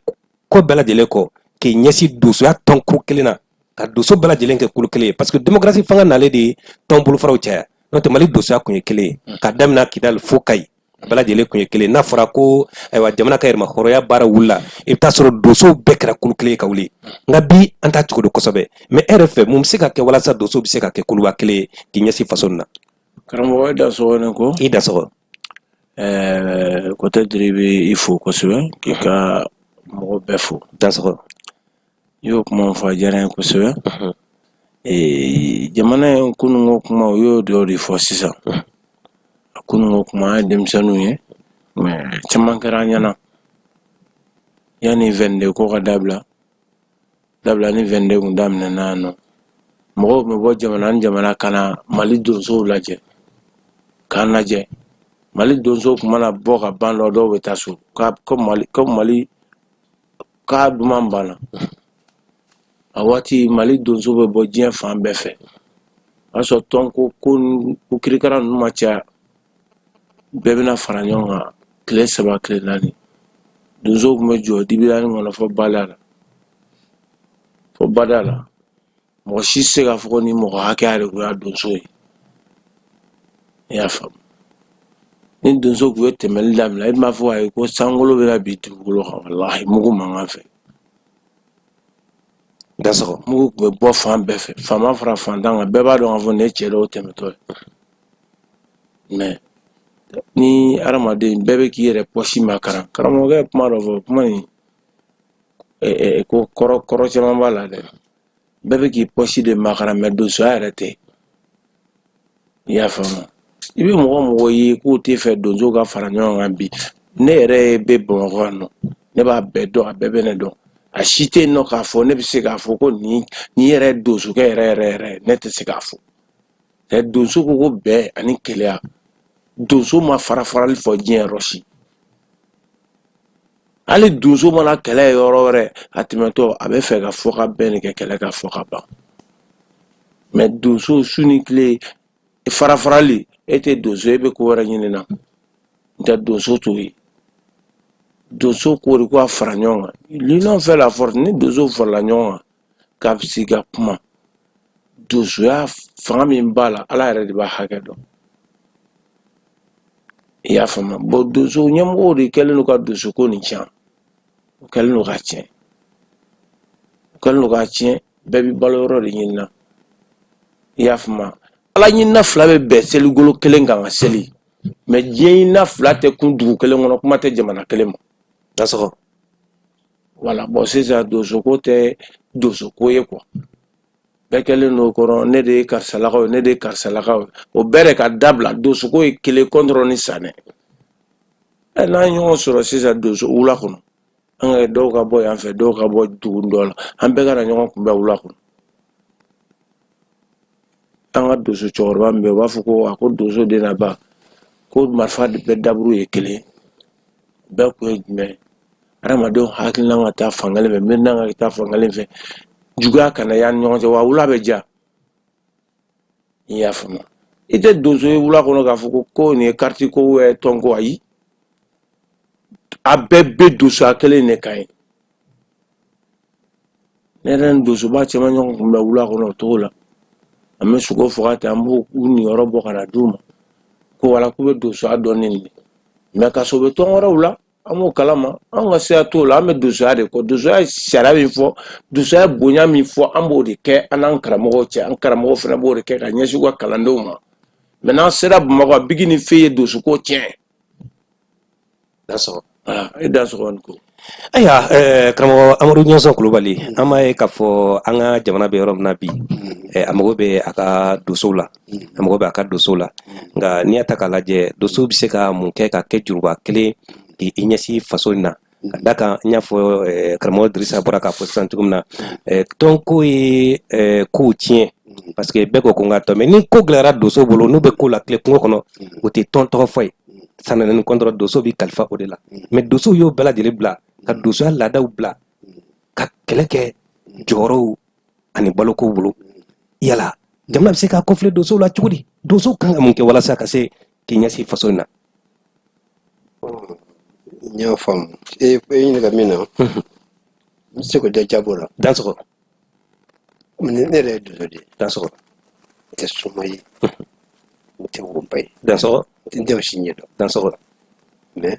ko bɛɛ lajɛlen kɔ k'i ɲɛsin dosoya tɔnkuru kelen na ka doso bɛɛ lajɛlen kɛ kulu kelen ye parce que démocratie fanga nalen de tɔn bolofaraw caya n'o tɛ Mali dosoya kun ye kelen ye ka daminɛ Kidali fo Kayi bɛɛ lajɛlen kun ye kelen n'a fɔra ko ayiwa jamana ka yɛrɛma hɔrɔnya baara wulila i bɛ taa sɔrɔ dosow bɛɛ kɛra kulu kelen ka wuli nka bi an t'a cogo don kosɛbɛ mais e yɛrɛ fɛ mun bɛ se ka kɛ walasa dosow bɛ se ka kɛ kuluba kelen ye k'i ɲɛsin faso na karamɔgɔ Dansɔgɔ ne ko i Dansɔgɔ Kɔtɛ Diri bɛ i fo kosɛbɛ k'i ka mɔgɔ bɛɛ fo Dansɔgɔ i y'o kuma fɔ a diyara n ye kosɛbɛ jamana in kununko kuma o y'o dɔ de fɔ sisan kununko kuma an ye denmisɛnninw ye mais caman kɛra an ɲɛna yanni 22 ko ka dabila ni 22 kun daminɛna yan nɔ mɔgɔw bɛ bɔ jamana ni jamana ka na Mali donsow lajɛ k'an lajɛ Mali donsow kun mana bɔ ka ban dɔw bɛ taa so ko Mali k'a duman banna a waati Mali donsow bɛ bɔ diɲɛ fan bɛɛ fɛ o y'a sɔrɔ tɔn ko kirikara ninnu ma caya bɛɛ bɛna fara ɲɔgɔn kan tile 3 tile 4 donsow kun bɛ jɔ dibirani kɔnɔ fɔ bada la mɔgɔ si se ka fɔ ko ni mɔgɔ hakɛya de kun y'a donso ye i y'a faamu ni donso kun ye tɛmɛli daminɛ i m'a fɔ a ye ko sankolo bɛna bi dugukolo kan walahi mugu mankan fɛ Dansɔgɔ mugu kun bɛ bɔ fan bɛɛ fɛ faama fara fantan kan bɛɛ b'a dɔn k'a fɔ ne cɛ dɔw tɛmɛtɔ ye mais ni adamaden bɛɛ bɛ k'i yɛrɛ pɔsi makaran karamɔgɔkɛ kuma dɔ fɔ kuma in ko kɔrɔ caman b'a la dɛ bɛɛ bɛ k'i pɔsi de makaran mais donsoya yɛrɛ tɛ i y'a faamu i bɛ mɔgɔ ye k'o tɛ fɛ donso ka fara ɲɔgɔn kan bi ne yɛrɛ bɛ Bamakɔ yan nɔ ne b'a bɛɛ dɔn a bɛɛ bɛ ne dɔn a si tɛ yen nɔ k'a fɔ ne bɛ se k'a fɔ ko nin yɛrɛ donsokɛ yɛrɛ ne tɛ se k'a fɔ donso ko bɛɛ ani keleya donso ma farali fɔ diɲɛ yɔrɔ si hali donso mana kɛlɛ yɔrɔ wɛrɛ a tɛmɛtɔ a bɛ fɛ ka fɔ ka bɛn ni kɛ kɛlɛ ka fɔ ka ban mais donso su ni tile farali e tɛ donso e bɛ ko wɛrɛ ɲini na n tɛ donso t'o ye donso ko de ko a fara ɲɔgɔn kan l'union fait la force ni donso farala ɲɔgɔn kan k'a sigi ka kuma donsoya fanga min b'a la Ala yɛrɛ de b'a hakɛ dɔn i y'a faamu bon donso ɲɛmɔgɔw de kɛlen don ka donsoko nin tiɲɛ u kɛlen don ka tiɲɛ bɛɛ bɛ balo yɔrɔ de ɲini na i y'a faamu Ala ɲinina fila bɛ bɛn seligolo kelen kan ka seli mais diɲɛ ɲinina fila tɛ kun dugu kelen kɔnɔ kuma tɛ jamana kelen ma Dansɔgɔ voilà bon sisan donsoko tɛ donsoko ye quoi bɛɛ kɛlen don kɔrɔ ne de ye karisalakaw ye ne de ye karisalakaw ye o bɛɛ de ka dabila donsoko ye kelen contre ni sanɛ n'an ɲɔgɔn sɔrɔ sisan donso wula kɔnɔ an ka dɔw ka bɔ yan fɛ dɔw ka bɔ dugu dɔ la an bɛɛ kana ɲɔgɔn kunbɛn wula kɔnɔ an ka doso cɛkɔrɔba min bɛ yen u b'a fɔ ko a ko doso de na ba ko marifa bɛɛ daburu ye kelen bɛɛ kun ye jumɛn ye adamadenw hakilina ka taa fan kelen fɛ miirina ka taa fan kelen fɛ juguya kana y'an ni ɲɔgɔn cɛ wa wula bɛ ja i y'a faamu i tɛ doso ye wula kɔnɔ k'a fɔ ko nin ye kariti ko tɔn ko ayi a bɛɛ bɛ dosoya kelen de kan ye ne yɛrɛ ni dosoba cɛman ɲɔgɔn kun bɛ wula kɔnɔ o cogo la an bɛ sogo faga ten an b'u niyɔrɔ bɔ ka na d'u ma ko wala k'u bɛ dosoya dɔn nin de mɛ ka so bɛ tɔn wɛrɛw la an b'o kalama an ka seya t'o la an bɛ dosoya de kɔ dosoya ye sariya min fɔ dosoya ye bonya min fɔ an b'o de kɛ an n'an karamɔgɔw cɛ an karamɔgɔw fana b'o de kɛ ka ɲɛsin u ka kalandenw ma mɛ n'an sera bamakɔ a bigi ni fe ye dosoko tiɲɛ da sɔrɔ e da sɔgɔ ko ayiwa karamɔgɔ amadu ɲɔsɔn kulubali an b'a ye k'a fɔ an ka jamana bɛ yɔrɔ min na bi a mago bɛ a ka dosow la a mago bɛ a ka dosow la nka n'i y'a ta k'a lajɛ doso bɛ se ka mun kɛ ka kɛ juruba kelen k'i ɲɛsin faso in na ka da kan n y'a fɔ karamɔgɔ dirisa bɔra k'a fɔ sisan cogo min na tɔnko ye kow tiɲɛ parce que bɛɛ ko ko n ka tɔ mɛ ni ko gɛlɛyara doso bolo n'u bɛ ko la tile kungo kɔnɔ o tɛ tɔn tɔgɔ fɔ ye sanani kɔntɔrɔ doso bɛ kalifa o de la mɛ doso y'o bɛɛ lajɛlen bila ka dosoya laadaw bila ka kɛlɛ kɛ jɔyɔrɔw ani balokow bolo yala jamana bɛ se ka kɔfile dosow la cogo di doso kan ka mun kɛ walasa ka se k'i ɲɛsin faso in na n y'a faamu e ɲininka min na n bɛ se k'o da jaabi o la dansɔgɔ ne yɛrɛ ye doso de ye dansɔgɔ n tɛ suma ye n tɛ wonba ye dansɔgɔ n tɛ o si ɲɛdɔn dansɔgɔ mɛ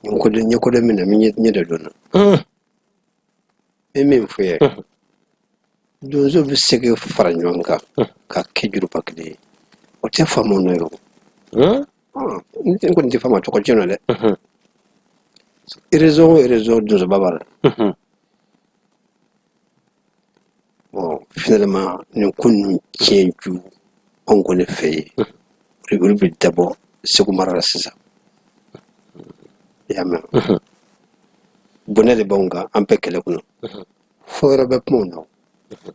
ɲɛkodɔn min na n ɲɛ dɔ na n bɛ min fɔ ye donso bɛ se ka fara ɲɔgɔn kan ka kɛ juruba kelen ye o tɛ faamu n'o ye o n kɔni tɛ faamu tɔgɔ jɛn na dɛ réseau donsoba b'a la bon finalement nin ko ninnu tiɲɛ ju anw kɔni fɛ yen olu bɛ dabɔ segu mara la sisan i y'a mɛn bonɛ de b'anw kan an bɛɛ kɛlɛ kɔnɔ fo yɔrɔ bɛ kumaw na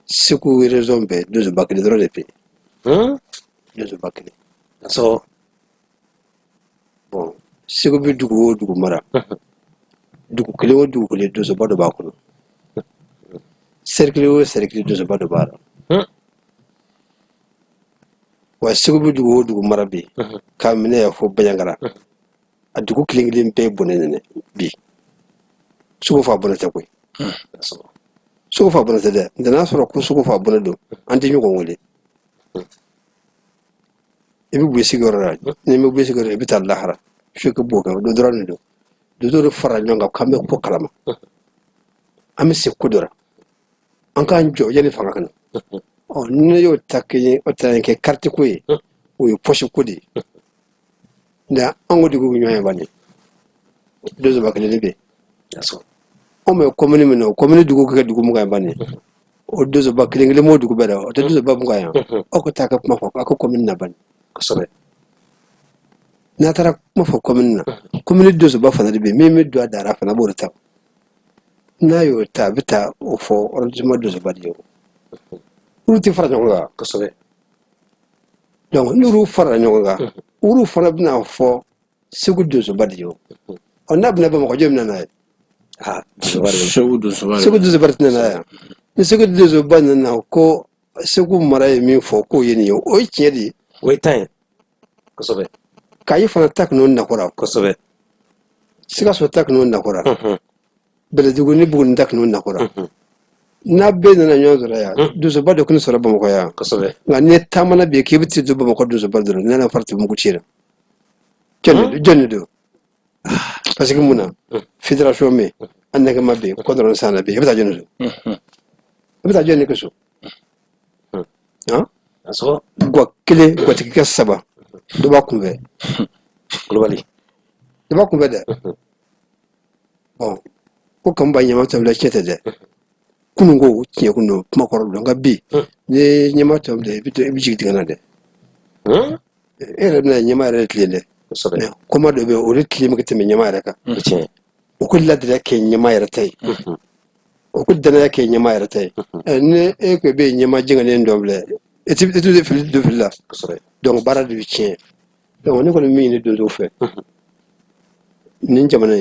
segu région bɛɛ donsoba kelen dɔrɔn de bɛ yen donsoba kelen dansɔgɔ bon segu bɛ dugu o dugu mara dugu kelen o dugu kelen donsoba dɔ b'a kɔnɔ cercle o cercle donsoba dɔ b'a la wa segu bɛ dugu o dugu mara bi k'a minɛ yan fo baɲangara a dugu kelen kelen bɛɛ ye bonɛ nɛnɛ bi sogo fa bonɛ tɛ koyi sogo fa bonɛ tɛ dɛ n'o tɛ n'a sɔrɔ ko sogo fa bonɛ don an tɛ ɲɔgɔn wele i bɛ bɔ i sigiyɔrɔ la n'i ma bɔ i sigiyɔrɔ la i bɛ taa lahara f'i ka bɔ o kan o dɔrɔn de don doso de fara ɲɔgɔn kan k'an bɛ ko kalama an bɛ se ko dɔ la an k'an jɔ yanni fanga ka na ne y'o ta kɛ kariti ko ye o ye pɔsi ko de ye nka an ko dugu bɛ ɲɔgɔn ye bani donsoba kelen de bɛ yen anw bɛ komini min na o komini dugu ka kɛ dugu mugan ye bani o donsoba kelen kelen m'o dugu bɛɛ la o tɛ donsoba mugan yan aw ka taa ka kuma fɔ a ko komini na bani kosɛbɛ n'a taara kuma fɔ komini na komini donsoba fana de bɛ yen min bɛ don a dara fana b'o de ta n'a y'o ta a bɛ taa o fɔ arrondissement donsoba de ye olu tɛ fara ɲɔgɔn kan kosɛbɛ donc n'olu farala ɲɔgɔn kan olu fana bɛna fɔ segu donsoba de ye n'a bɛna bamakɔ jɔn bɛna n'a ye segu donsoba tɛna n'a yan ni segu donsoba nana ko segu mara ye min fɔ k'o ye nin ye o ye tiɲɛ de ye o ye tan ye kosɛbɛ kayi fana ta kun nakɔra kosɛbɛ sikaso ta kun nakɔra bɛlɛdugu ni buguni ta kun nakɔra n'a bɛɛ nana ɲɔgɔn sɔrɔ yan donsoba de kun sɔrɔ bamakɔ yan kosɛbɛ nka ni taamana bi k'i bɛ ti don bamakɔ donsoba dɔrɔn ne na fara tɛ mugu ci la jɔn de don parce que mun na fédération bɛ yen an nɛgɛma bɛ yen kɔdɔrɔn sanna bɛ yen i bɛ taa jɔn so i bɛ taa jɔn ne ka so gwa kelen gwatigikɛ saba dɔ b'a kunbɛn kulubali dɔ b'a kunbɛn dɛ ko kan b'a ɲɛma tɔbila tiɲɛ tɛ dɛ kunun ko tiɲɛ kun don kuma kɔrɔ don nka bi ni ɲɛma tɔbila i bɛ jigin tigɛ na dɛ e yɛrɛ bɛna ɲɛma yɛrɛ tilen dɛ kɔma dɔ bɛ yen o de tilen bɛ ka tɛmɛ ɲɛma yɛrɛ kan o ko ladira ke nyama yartai o ko dana ke nyama yartai ne e ko be nyama jinga ne ndoble eti de fil de fil donc bara du chien donc ne ko mi ni do fe nin jamana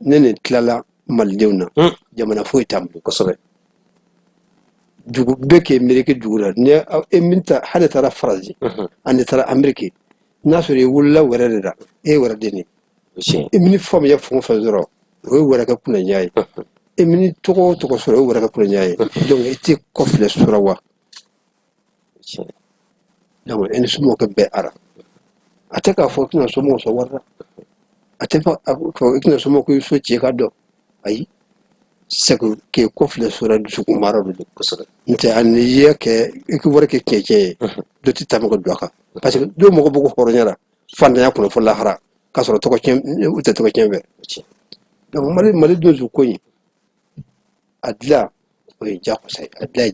ne ne tlala maldewna jamana fo itam ko sobe dugu beke amerike dugura ne minta hada tara faraji ande tara amerike nasuri wulla werada e werade ni imini fam ya fon fa zoro o wera ka kuna nyaay imini to soro o wera ka kuna nyaay donc iti kofle surawa donc en sumo ko be ara ataka fo tuna sumo so warra ataka ko ikna sumo ko so ci ka do ay seko ke kofle sura du suku maro do ko so nte an ye ke ko wara ke keke do ti tam ko doka parce que do mo ko bugo horo nyara fanda ya ko fo la hara kasoro to ko kem uta to ko kembe donc mali do zu ko yi adla o jako sai adla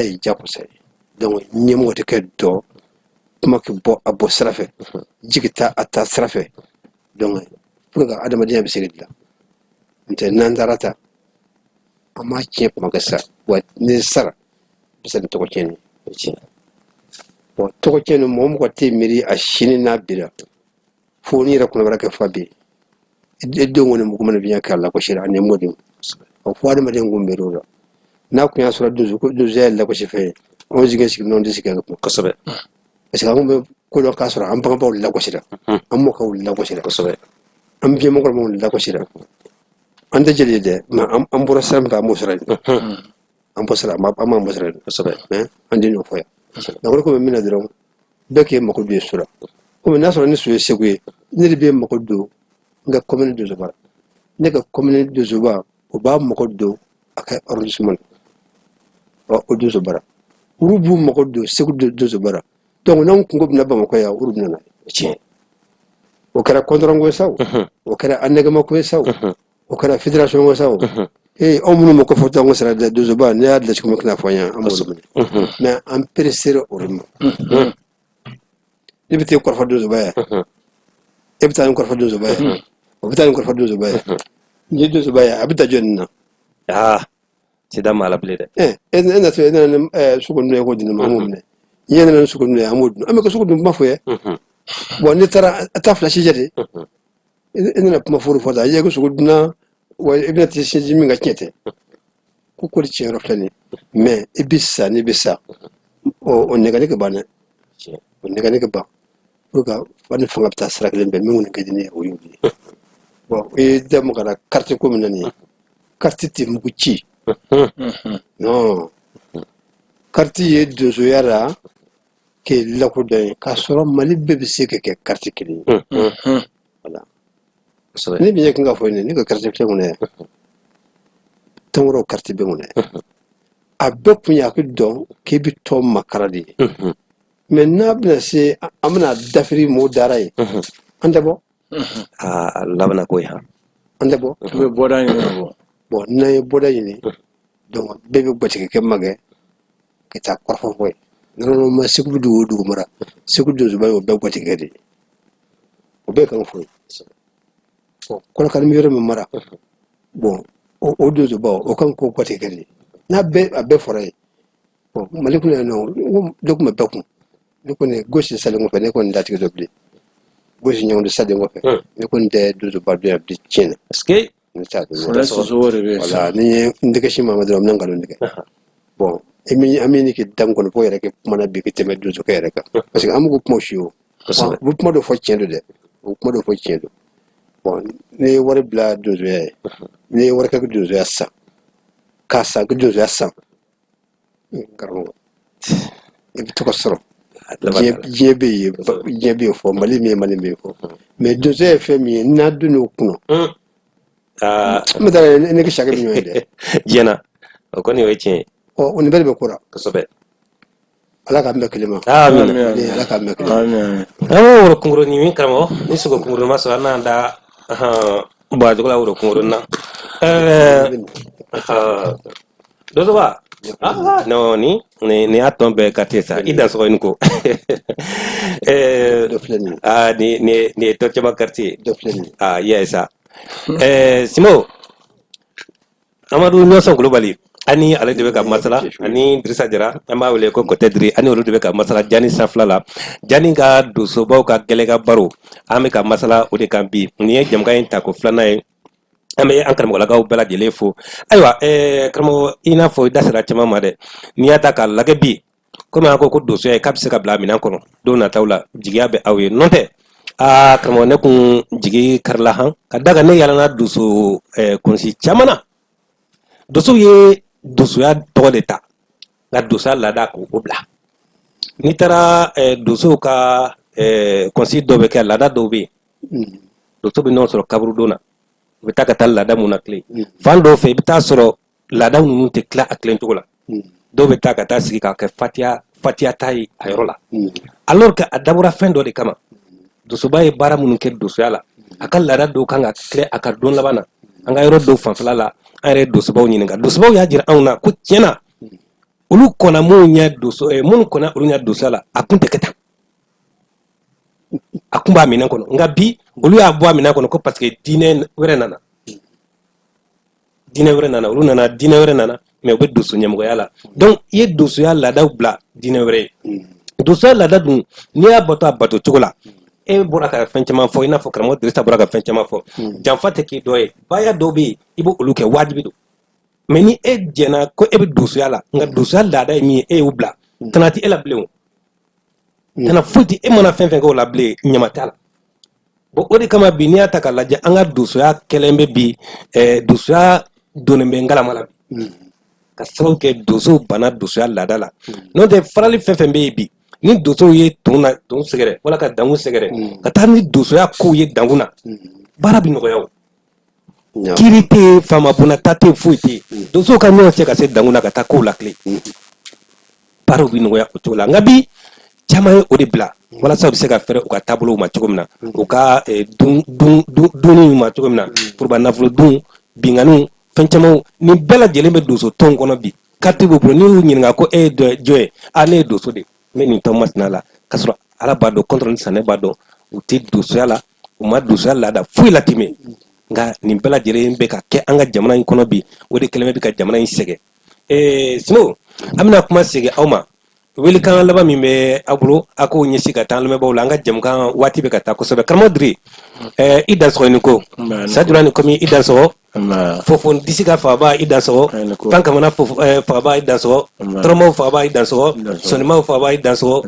jako sai donc nyemo te ke do kuma ke bo abo srafe jigita ata srafe donc pour que adama dia bi sigidla nte nandarata ama ke magasa wa ne sara bisa to ko ken to ko ken mom ko te miri a shini na bira foni ra kuna baraka fabi eddo ngone mu kuma biya kala ko shira ne modim o fo adama de ngumbe ro na ku ya sura du zel la ko shife o jige sig non disika ko sobe parce que ngumbe ko do ka sura am pa ba la ko shira am mo ko la ko shira ko sobe am bi mo ko mo la ko shira anda jeli de ma am boro saram ka mo sura am bo sura ma am mo sura ko sobe andi no foya da ko mina diro beke mo ko bi sura ko na sura ni suye segwe ni be mo ko do nga commune de Zoba ne ka commune de Zoba o ba mo ko do aka arrondissement o do Zoba urubu mo ko do segu de Zoba donc non ko ngobna ba mo ko ya urubu na ci o kara kontrongo saw o kara anega mo ko saw o kara fédération mo saw e o mu mo ko foto ngo sara de Zoba ne adla ci ko makna fanya amul mais en précire o rim libité ko fa de Zoba ebita ko fa de Zoba obita ko fa de Zoba ni de Zoba abita jonna c'est dans ma blede en to en suko ne ko dina mamum ne yena nan suko ne amud am ko suko dum ma foye bon ni tara ta flash jade en na ma furu foda ye ko suko dina wa ibna ti shi mi nga kete ko ko ci raflani mais ibissa ni bisa o ne ga ne bana o ne ga ne ba ko ga wani fanga ta sara len be mi ngun ga dine o yubi bon e dem ga carte ko mi nani carte ti mu ci non carte ye de zoyara ke la ko de ka soro mali be se ke carte kili voilà ni bi nga fo ni ko carte ke ngone tongro carte be ngone a be punya ko don ke bi to makaradi mais nabna se amna dafri mo daray ande bo labna ko ya ande bo be boda ni bo bon na boda ni donc bebe boti ke mage ke ta ko fo boy non ma siku du mara siku du zuba o be boti ke di o be kan fo bon ko kan mi yoro mara bon o du zuba o kan ko boti ke di na be foray bon maliku no dok ma bekum ne ko ne gauche sale ngo fe ne ko ndati ko dobli gauche nyong de sale ngo fe ne ko nde du zuba de chine est-ce que voilà ni ndike shi mama drum nan galon ndike bon amini ki dangol fo yere ke mana bi ki teme du zuka yere ka parce que amugo mo shiwo bu mo do fo tiendo de bu mo do fo tiendo bon ni wori bla du zuye ni wori ka du zuye sa ka sa du zuye sa garongo e bi to ko soro jebe fo mali me fo mais du zuye fe mi na du no kuno madara ne ke shaka binyo de jena ko ni weche o ni belbe kura ko sobe ala ka mbe kelima amin ala ka mbe kelima amin wuro kungro ni min karamo ni sugo kungro ma so na da ba jola wuro kungro na do ba Ah, no, ni aton be katesa. Ida so ko. Ni to chama karti. Ah, yes. Simo, Amadou Nyoson globally. Ani ale de ka masala ani Drissa Jara amba wele ko côté dri ani olu de ka masala jani saflala jani ka duso baw ka gele ka baro ame ka masala o de kan bi ni ye jamga in ta ko flana ye ame an karamo lagaw bela jele fo aywa karamo ina fo dasira chama made ni ata ka lage bi comme an ko duso e kapse ka bla minan kono do na tawla jigiya be awe nonte karamo ne kun jigi karla han ka daga ne yalana duso konsi chamana duso ye dusuya tɔgɔ de ta nka dusuya laada ko o bila n'i taara dusuw ka kɔnsi dɔ bɛ kɛ laada dɔw bɛ yen dusu bɛ ɲɔgɔn sɔrɔ kaburudon na u bɛ taa ka taa laada mun na tile fan dɔw fɛ i bɛ taa sɔrɔ laada ninnu tɛ tila a tilen cogo la dɔw bɛ taa ka taa sigi k'a kɛ fatiya ta ye a yɔrɔ la alors que a dabɔra fɛn dɔ de kama dusuba ye baara minnu kɛ dusuya la a ka laada dɔw kan ka tile a ka don laban na an ka yɔrɔ dɔw fanfɛla la an yɛrɛ dusubaw ɲininka dusubaw y'a jira anw na ko tiɲɛna olu kɔnna minnu kɔnna olu ɲɛ dusuya la a kun tɛ kɛ tan a kun b'a minɛn kɔnɔ nka bi olu y'a bɔ a minɛn kɔnɔ ko parce que diinɛ wɛrɛ nana olu nana diinɛ wɛrɛ nana mais u bɛ dusu ɲɛmɔgɔya la donc i ye dusuya laadaw bila diinɛ wɛrɛ ye dusuya laada dun n'i y'a bɔtɔ a bato cogo la e bɔra ka fɛn caman fɔ i n'a fɔ karamɔgɔ Dirisa bɔra ka fɛn caman fɔ janfa tɛ k'i dɔ ye baaya dɔw bɛ yen i b'o olu kɛ wajibi don mais ni e jɛna ko e bɛ dusuya la nka dusuya laada ye min ye e y'o bila tana tɛ e la bilen o tana foyi tɛ e mana fɛn fɛn kɛ o la bilen ɲama t'a la bon o de kama bi n'i y'a ta k'a lajɛ an ka dusuya kɛlen bɛ bi dusuya donnen bɛ ngalama la bi ka sababu kɛ dusuw bana dusuya laada la n'o tɛ farali fɛn fɛn bɛ yen bi ni dusuw ye tun sɛgɛrɛ wala ka dangun sɛgɛrɛ ka taa ni dusuya kow ye dangun na baara bɛ nɔgɔya o kiri tɛ yen faama bonata tɛ yen foyi tɛ yen dusuw ka ɲɔgɔn cɛ ka se dangun na ka taa kow lakile baaraw bɛ nɔgɔya o cogo la nka bi caman ye o de bila walasa u bɛ se ka fɛɛrɛ u ka taabolow ma cogo min na u ka dunniw ma cogo min na foroba nafolo dun binganiw fɛn camanw nin bɛɛ lajɛlen bɛ dusu tɔn kɔnɔ bi kati b'u bolo n'i y'u ɲininka ko e ye jɔn ye ne ye dusu de n bɛ nin tɔn masina la k'a sɔrɔ ala b'a dɔn contre ni sanɛ b'a dɔn u tɛ dusuya la u ma dusuya laada foyi latɛmɛ nka nin bɛɛ lajɛlen bɛ ka kɛ an ka jamana in kɔnɔ bi o de kɛlen bɛ ka jamana in sɛgɛn Simo an bɛna kuma segin aw ma welekan laban min bɛ aw bolo a k'o ɲɛsin ka taa an lamɛnbaaw la an ka jamukan waati bɛ ka taa kosɛbɛ karamɔgɔ Diri i dansɔgɔ ni ko sadura ni komi i dansɔgɔ fofon disi ka faaba i dansɔgɔ pankamana faaba i dansɔgɔ tɔrɔmaw faaba i dansɔgɔ sɔnimaw faaba i dansɔgɔ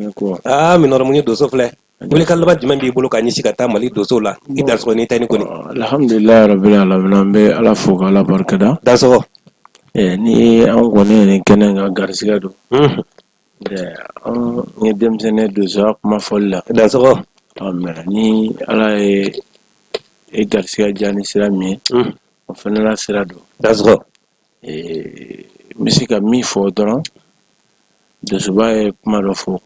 minɔrɔmuɲɛ doso filɛ welekan laban jumɛn b'i bolo ka ɲɛsin ka taa Mali dosow la i dansɔgɔ ni tɛ ni kɔni alhamdulilayi rabbil alamin an bɛ ala fo k'ala barikada dansɔgɔ ni an kɔni nin kɛnɛ ka garisigɛ don an ye denmisɛnnin dosoya kuma fɔli la dansɔgɔ ni ala ye garisigɛ diya ni sira min ye o fana la sira don dansɔgɔ n bɛ se ka min fɔ dɔrɔn dosoba ye kuma dɔ fɔ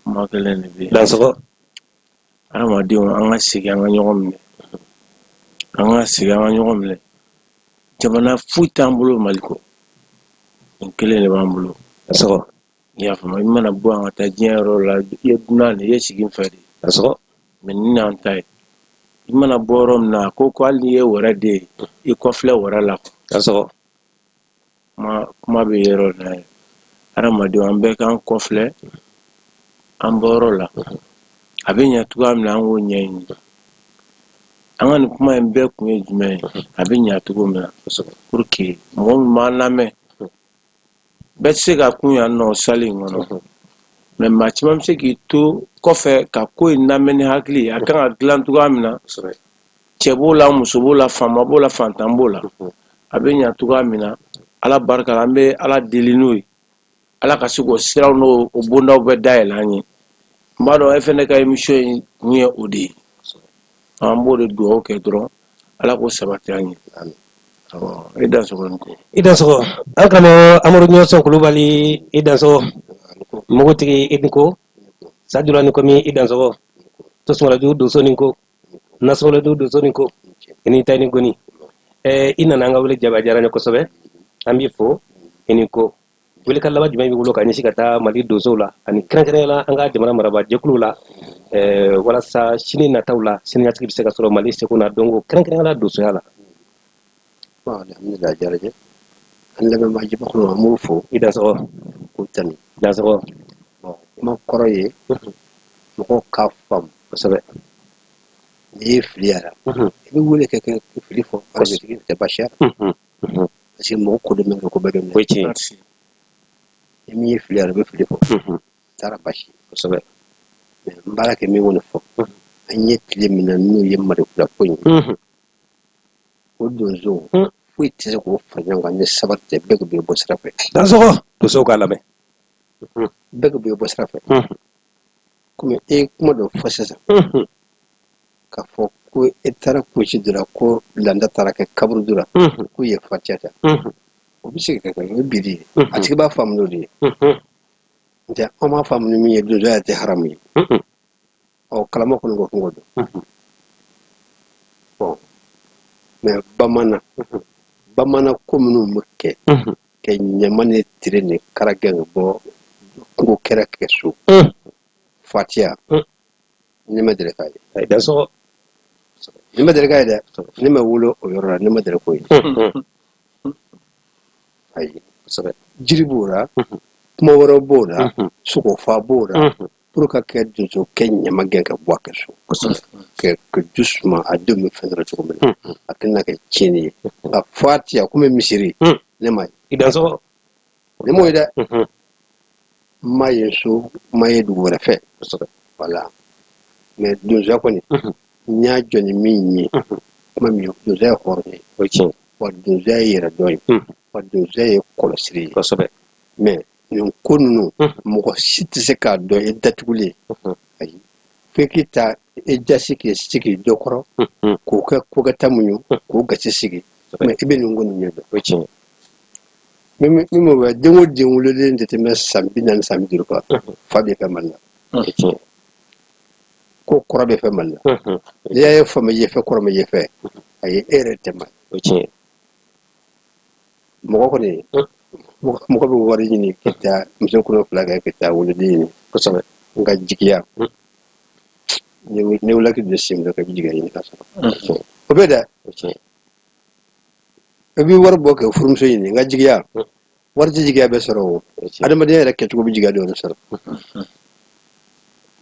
kuma kelen de bɛ yen dansɔgɔ adamadenw an ka segin an ka ɲɔgɔn minɛ jamana foyi t'an bolo Mali kɔ nin kelen de b'an bolo dansɔgɔ i y'a faamu i mana bɔ an ka taa diɲɛ yɔrɔ la i ye dunan de i ye sigi fɛ de dansɔgɔ mais ni n'an ta ye i mana bɔ yɔrɔ min na ko hali n'i ye wɛrɛ de ye i kɔfilɛ wɛrɛ la dansɔgɔ kuma bɛ yɔrɔ la adamadenw an bɛɛ k'an kɔfilɛ an bɔ yɔrɔ la a bɛ ɲɛ cogoya min na an k'o ɲɛɲini an ka nin kuma in bɛɛ kun ye jumɛn ye a bɛ ɲɛ cogo min na pour que mɔgɔ min b'an lamɛn bɛɛ tɛ se ka kun yan nɔ sali in kɔnɔ mais maa caman bɛ se k'i to kɔfɛ ka ko in lamɛn ni hakili a kan ka dilan cogoya min na cɛ b'o la muso b'o la faama b'o la fantan b'o la a bɛ ɲɛ cogoya min na ala barika la an bɛ ala deli n'o ye ala ka se k'o siraw n'o bondaw bɛɛ dayɛlɛ an ye n b'a dɔn e fɛnɛ ka émission in kun ye o de ye an b'o de dugawu kɛ dɔrɔn ala k'o sabati an ye i dansɔgɔ ni ko i dansɔgɔ an karamɔgɔ Amadu Ɲɔsɔn Kulubali i dansɔgɔ mugutigi i ni ko sadura ni komi i dansɔgɔ tosumalajugu doso ni ko nasɔgɔlaju doso ni ko i ni ta ni goni i nana an ka wele jaba diyara n ye kosɛbɛ an b'i fo i ni ko wele kan laban jumɛn b'i bolo ka ɲɛsin ka taa mali donsow la ani kɛrɛnkɛrɛnya la an ka jamana marabaa jɛkuluw la walasa sini nataw la siniɲɛsigi bɛ se ka sɔrɔ mali seko n'a dɔnko kɛrɛnkɛrɛnya la donsoya la. alhamdulillah jaraje an lamɛnbaa jɛbakulu an b'o fo i dansɔgɔ k'u tani dansɔgɔ kuma kɔrɔ ye mɔgɔw k'a faamu kosɛbɛ n'i ye fili y'a la i bɛ wele kɛ fili fɔ arabitigi tɛ baasi parce que mɔgɔ ko dɔ mɛn ko bɛɛ dɔn o ye tiɲɛ ye ni min ye fili y'a la i bɛ fili fɔ taara basi kosɛbɛ n baara kɛ min kɔni fɔ an ye tile min na n'u ye malikula ko in o donso foyi tɛ se k'o fara ɲɔgɔn kan ni sabari tɛ bɛɛ bɛ bɔ sira fɛ dansɔgɔ donsow k'a lamɛn bɛɛ bɛ bɔ sira fɛ komi e ye kuma dɔ fɔ sisan k'a fɔ ko e taara kusi dɔ la ko landa taara kɛ kaburu dɔ la k'u ye fatiya ta o bɛ se ka kɛ o ye biri ye a tigi b'a faamu n'o de ye nka an b'a faamu ni min ye donsoya tɛ haramu ye kalama kɔni ko kungo don mɛ bamanan ko minnu bɛ kɛ ka ɲama ni tire ni karagɛn bɔ kungo kɛra kɛ so fatiya ne ma deli k'a ye dansɔgɔ ne ma deli k'a ye dɛ ne ma wolo o yɔrɔ la ne ma deli k'o ye ayi jiri b'o la kuma wɛrɛ b'o la sogofa b'o la pour ka kɛ donso kɛ ɲama gɛn ka bɔ a kɛ so ka dusuma a denw bɛ fɛn dɔrɔn cogo min na a tɛna kɛ tiɲɛni ye nka fatiya komi misiri ne ma ye i dansɔgɔ ne m'o ye dɛ n m'a ye so n m'a ye dugu wɛrɛ fɛ wala mɛ donsoya kɔni n y'a jɔ ni min ye kuma min donsoya ye hɔrɔn ye o ye tiɲɛ wa donsoya ye yɛrɛ dɔn ye wa donsoya ye kɔlɔsiri ye kosɛbɛ mɛ nin ko ninnu mɔgɔ si tɛ se k'a dɔn e datugulen ayi f'i k'i ta e jasi k'i sigi dɔ kɔrɔ k'o kɛ kokɛta mun ye k'o gasi sigi mɛ i bɛ nin ko ninnu ɲɛ dɔn o ye tiɲɛ min m'o bɛ den o den wololen tɛ tɛmɛ san 40 san 50 kan fa bɛ fɛn mali la o ye tiɲɛ ko kɔrɔ bɛ fɛn mali la n'i y'a ye fa ma ye fɛ kɔrɔ ma ye fɛ ayi e yɛrɛ tɛ mali o ye tiɲɛ mɔgɔ kɔni mɔgɔ bɛ wari ɲini ka taa muso kɔnɔ 2 kɛ ka taa woloden ɲini kosɛbɛ nka jigiya ne wulila k'i don sen dɔ ka jigiya ɲini ka sɔrɔ o bɛ dɛ o ye tiɲɛ i bɛ wari bɔ kɛ furumuso ɲini nka jigiya wari tɛ jigiya bɛ sɔrɔ o adamadenya yɛrɛ kɛcogo bɛ jigiya dɔɔnin sɔrɔ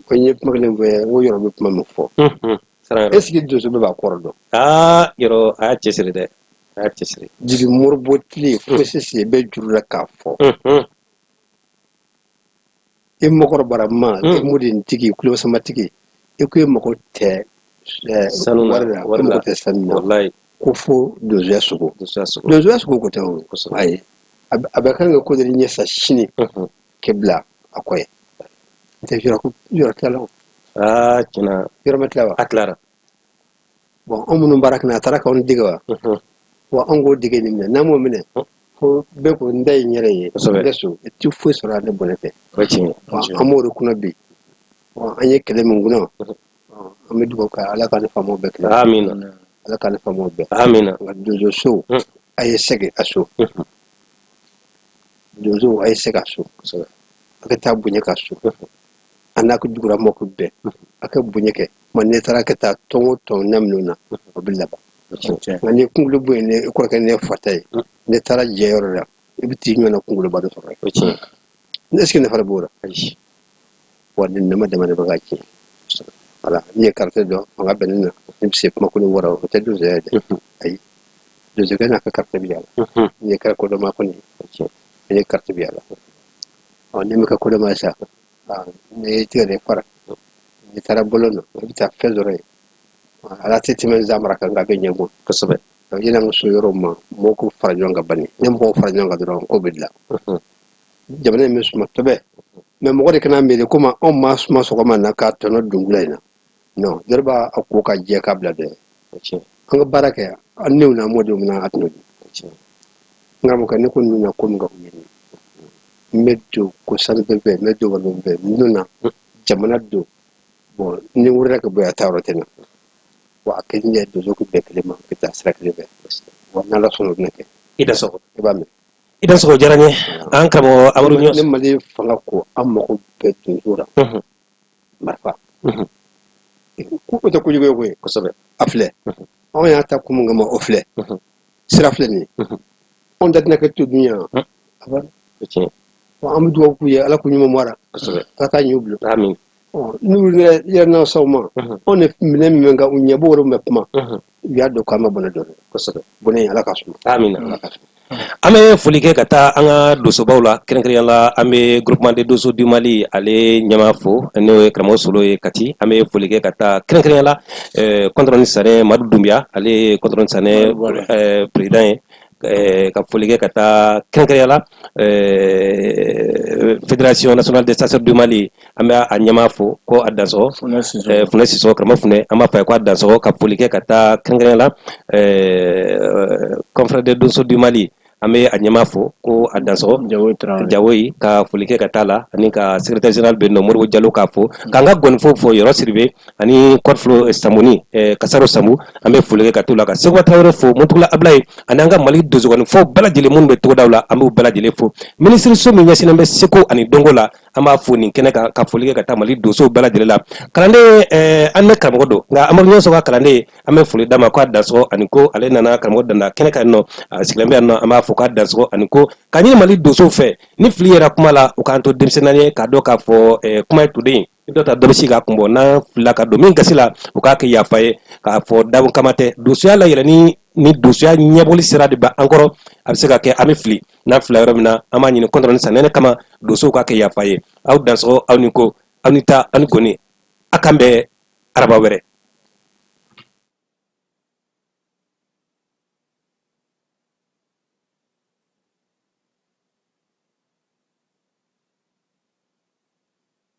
ko n ye kuma kelen fɔ n ko yɔrɔ bɛ kuma min fɔ est ce que donso bɛɛ b'a kɔrɔ dɔn yɔrɔ a y'a cɛsiri dɛ a y'a cɛsiri jigi moribɔ tile fosi se bɛ juru la k'a fɔ i mɔgɔkɔrɔbara ma i modentigi kulosamatigi i ko i mago tɛ wari la i mago tɛ sanu na ko fo donsoya sogo donsoya sogo ko tɛ o ayi a bɛ kan ka ko dɔ ɲɛ sa sini kɛ bila a kɔ ye n tɛ yɔrɔ tila la o tiɲɛna yɔrɔ ma tila wa a tilara bon an minnu baara kɛ a taara k'anw dege wa wa an k'o dege nin minɛ n'an m'o minɛ ko bɛɛ ko n da ye n yɛrɛ ye n tɛ so i tɛ foyi sɔrɔ ale bɔnɛ fɛ an b'o de kunna bi an ye kɛlɛ min kunna an bɛ dugawu kɛ ala ka ne faamaw bɛɛ kɛlɛ amina ala ka ne faamaw bɛɛ amina nka donso so a ye segin a so donso a ye segin a so a ka taa bonya ka so a n'a ka dugulamɔgɔw ko bɛɛ a ka bonya kɛ ma ne taara ka taa tɔn o tɔn naminɛw na o bɛ laban nka ni kunkolo bɔ yen ne kɔrɔkɛ ne fata ye ne taara jɛ yɔrɔ la i bɛ t'i ɲɔgɔnna kunkoloba dɔ sɔrɔ est ce que nafa b'o la wa nin nama dama de bɛ ka tiɲɛ voilà n'i ye karite dɔn fanga bɛ ne na ne bɛ se kumakolo wɔɔrɔ o tɛ donsoya ye dɛ ayi donsoya n'a ka karite bɛ a la n'i ye kɛra kodɔnma kɔni ne ye karite bɛ a la ni mi ka kodɔnma ye sa ne ye tigɛ de fara n'i taara bolo na i bɛ taa fɛn dɔrɔn ye ala tɛ tɛmɛ zamara kan nka a bɛ ɲɛbɔ kosɛbɛ yanni an ka so yɔrɔ ma mɔgɔw k'u fara ɲɔgɔn kan bani ni mɔgɔw fara ɲɔgɔn kan dɔrɔn ko bɛ dilan jamana in bɛ suma tɔbɛ mɛ mɔgɔ de kana miiri komi anw ma suma sɔgɔma na k'a tɔnɔ dungula in na non dɔ b'a ko ka jɛ k'a bila dɛ an ka baara kɛ an ne na mɔdenw mina a tɛnɛ dun n karamɔgɔ ne ko ninnu na ko min ka u ye n bɛ don ko sanu bɛ bɛɛ n bɛ don wɛrɛ bɛɛ ninnu na jamana don bon ni wurila ka bɔ a taa yɔrɔ tɛ na wa a kɛ n yɛ donso ko bɛɛ kelen ma ka taa sira kelen fɛ wa n'ala sɔnna o bɛna kɛ i da sɔgɔ i b'a mɛn idan so jaranye an karamo amru nyos ne mali fanga ko amma ko petun sura marfa ko ta kujigo ko sabe afle on ya ta kuma ngama ofle sirafle ni on datna ka to dunya abar wa amdu ko ya ala ko nyuma mara sabe ta nyublu amin nous yerna sawma on est minem nga unya boro mepma ya do kama bona do ko sabe bonen ala kasu amin ala kasu ame folike kata anga doso bawla kren kren la ame groupement de doso du Mali ale nyama fo ne kramo solo e kati ame folike kata kren kren la contrôle sane Madou Doumbia ale contrôle sane président ka folike kata kren kren la fédération nationale des chasseurs du Mali ame a nyama fo ko adanso fune siso kramo fune ama fa ko adanso ka folike kata kren kren la confrère de doso du Mali ame a ɲɛma fo ko a dansɔgɔ jawoyi ka folike ka taa la ani ka secrétaire général be no Moribo Jalo k'a fo k'an ka gɔnifo fo yɔrɔ siribe ani Kɔrflo Samuni Kasaro Samu an bɛ folike ka t'u la ka Seguba Tarawele fo Muntugula Ablaye ani an ka Mali dosogɔnifo bɛɛ lajɛlen minnu bɛ togodaw la an b'u bɛɛ lajɛlen fo ministre so min ɲɛsinnen bɛ seko ani dɔnko la an b'a fo nin kɛnɛ kan ka folike ka taa Mali dosow bɛɛ lajɛlen la kalanden an bɛ karamɔgɔ don nka Amadu Ɲɔnsɔ ka kalanden an bɛ foli d'a ma ko a dansɔgɔ ani ko ale nana karamɔgɔ danda kɛnɛ kan nɔ a sigilen bɛ yan nɔ an b'a fɔ k'a dansɔgɔ ani ko ka ɲini Mali dosow fɛ ni fili yɛrɛ kuma la u k'an to denmisɛnnin ye k'a dɔn k'a fɔ kuma ye toden i dɔ ta dɔ bɛ se k'a kun bɔ n'an filila ka don min gasi la u k'a kɛ yafa ye k'a fɔ dabɔ kama tɛ dosoya layɛlɛ ni dosoya ɲɛbɔli sira de bɛ an kɔrɔ a bɛ se ka kɛ an bɛ fili n'an fila yɔrɔ min na an b'a ɲini kɔntɔrɔni sanɛnɛ kama dosow k'a kɛ yafa ye aw dansɔgɔ aw ni ko aw ni ta aw ni goni a kan bɛ araba wɛrɛ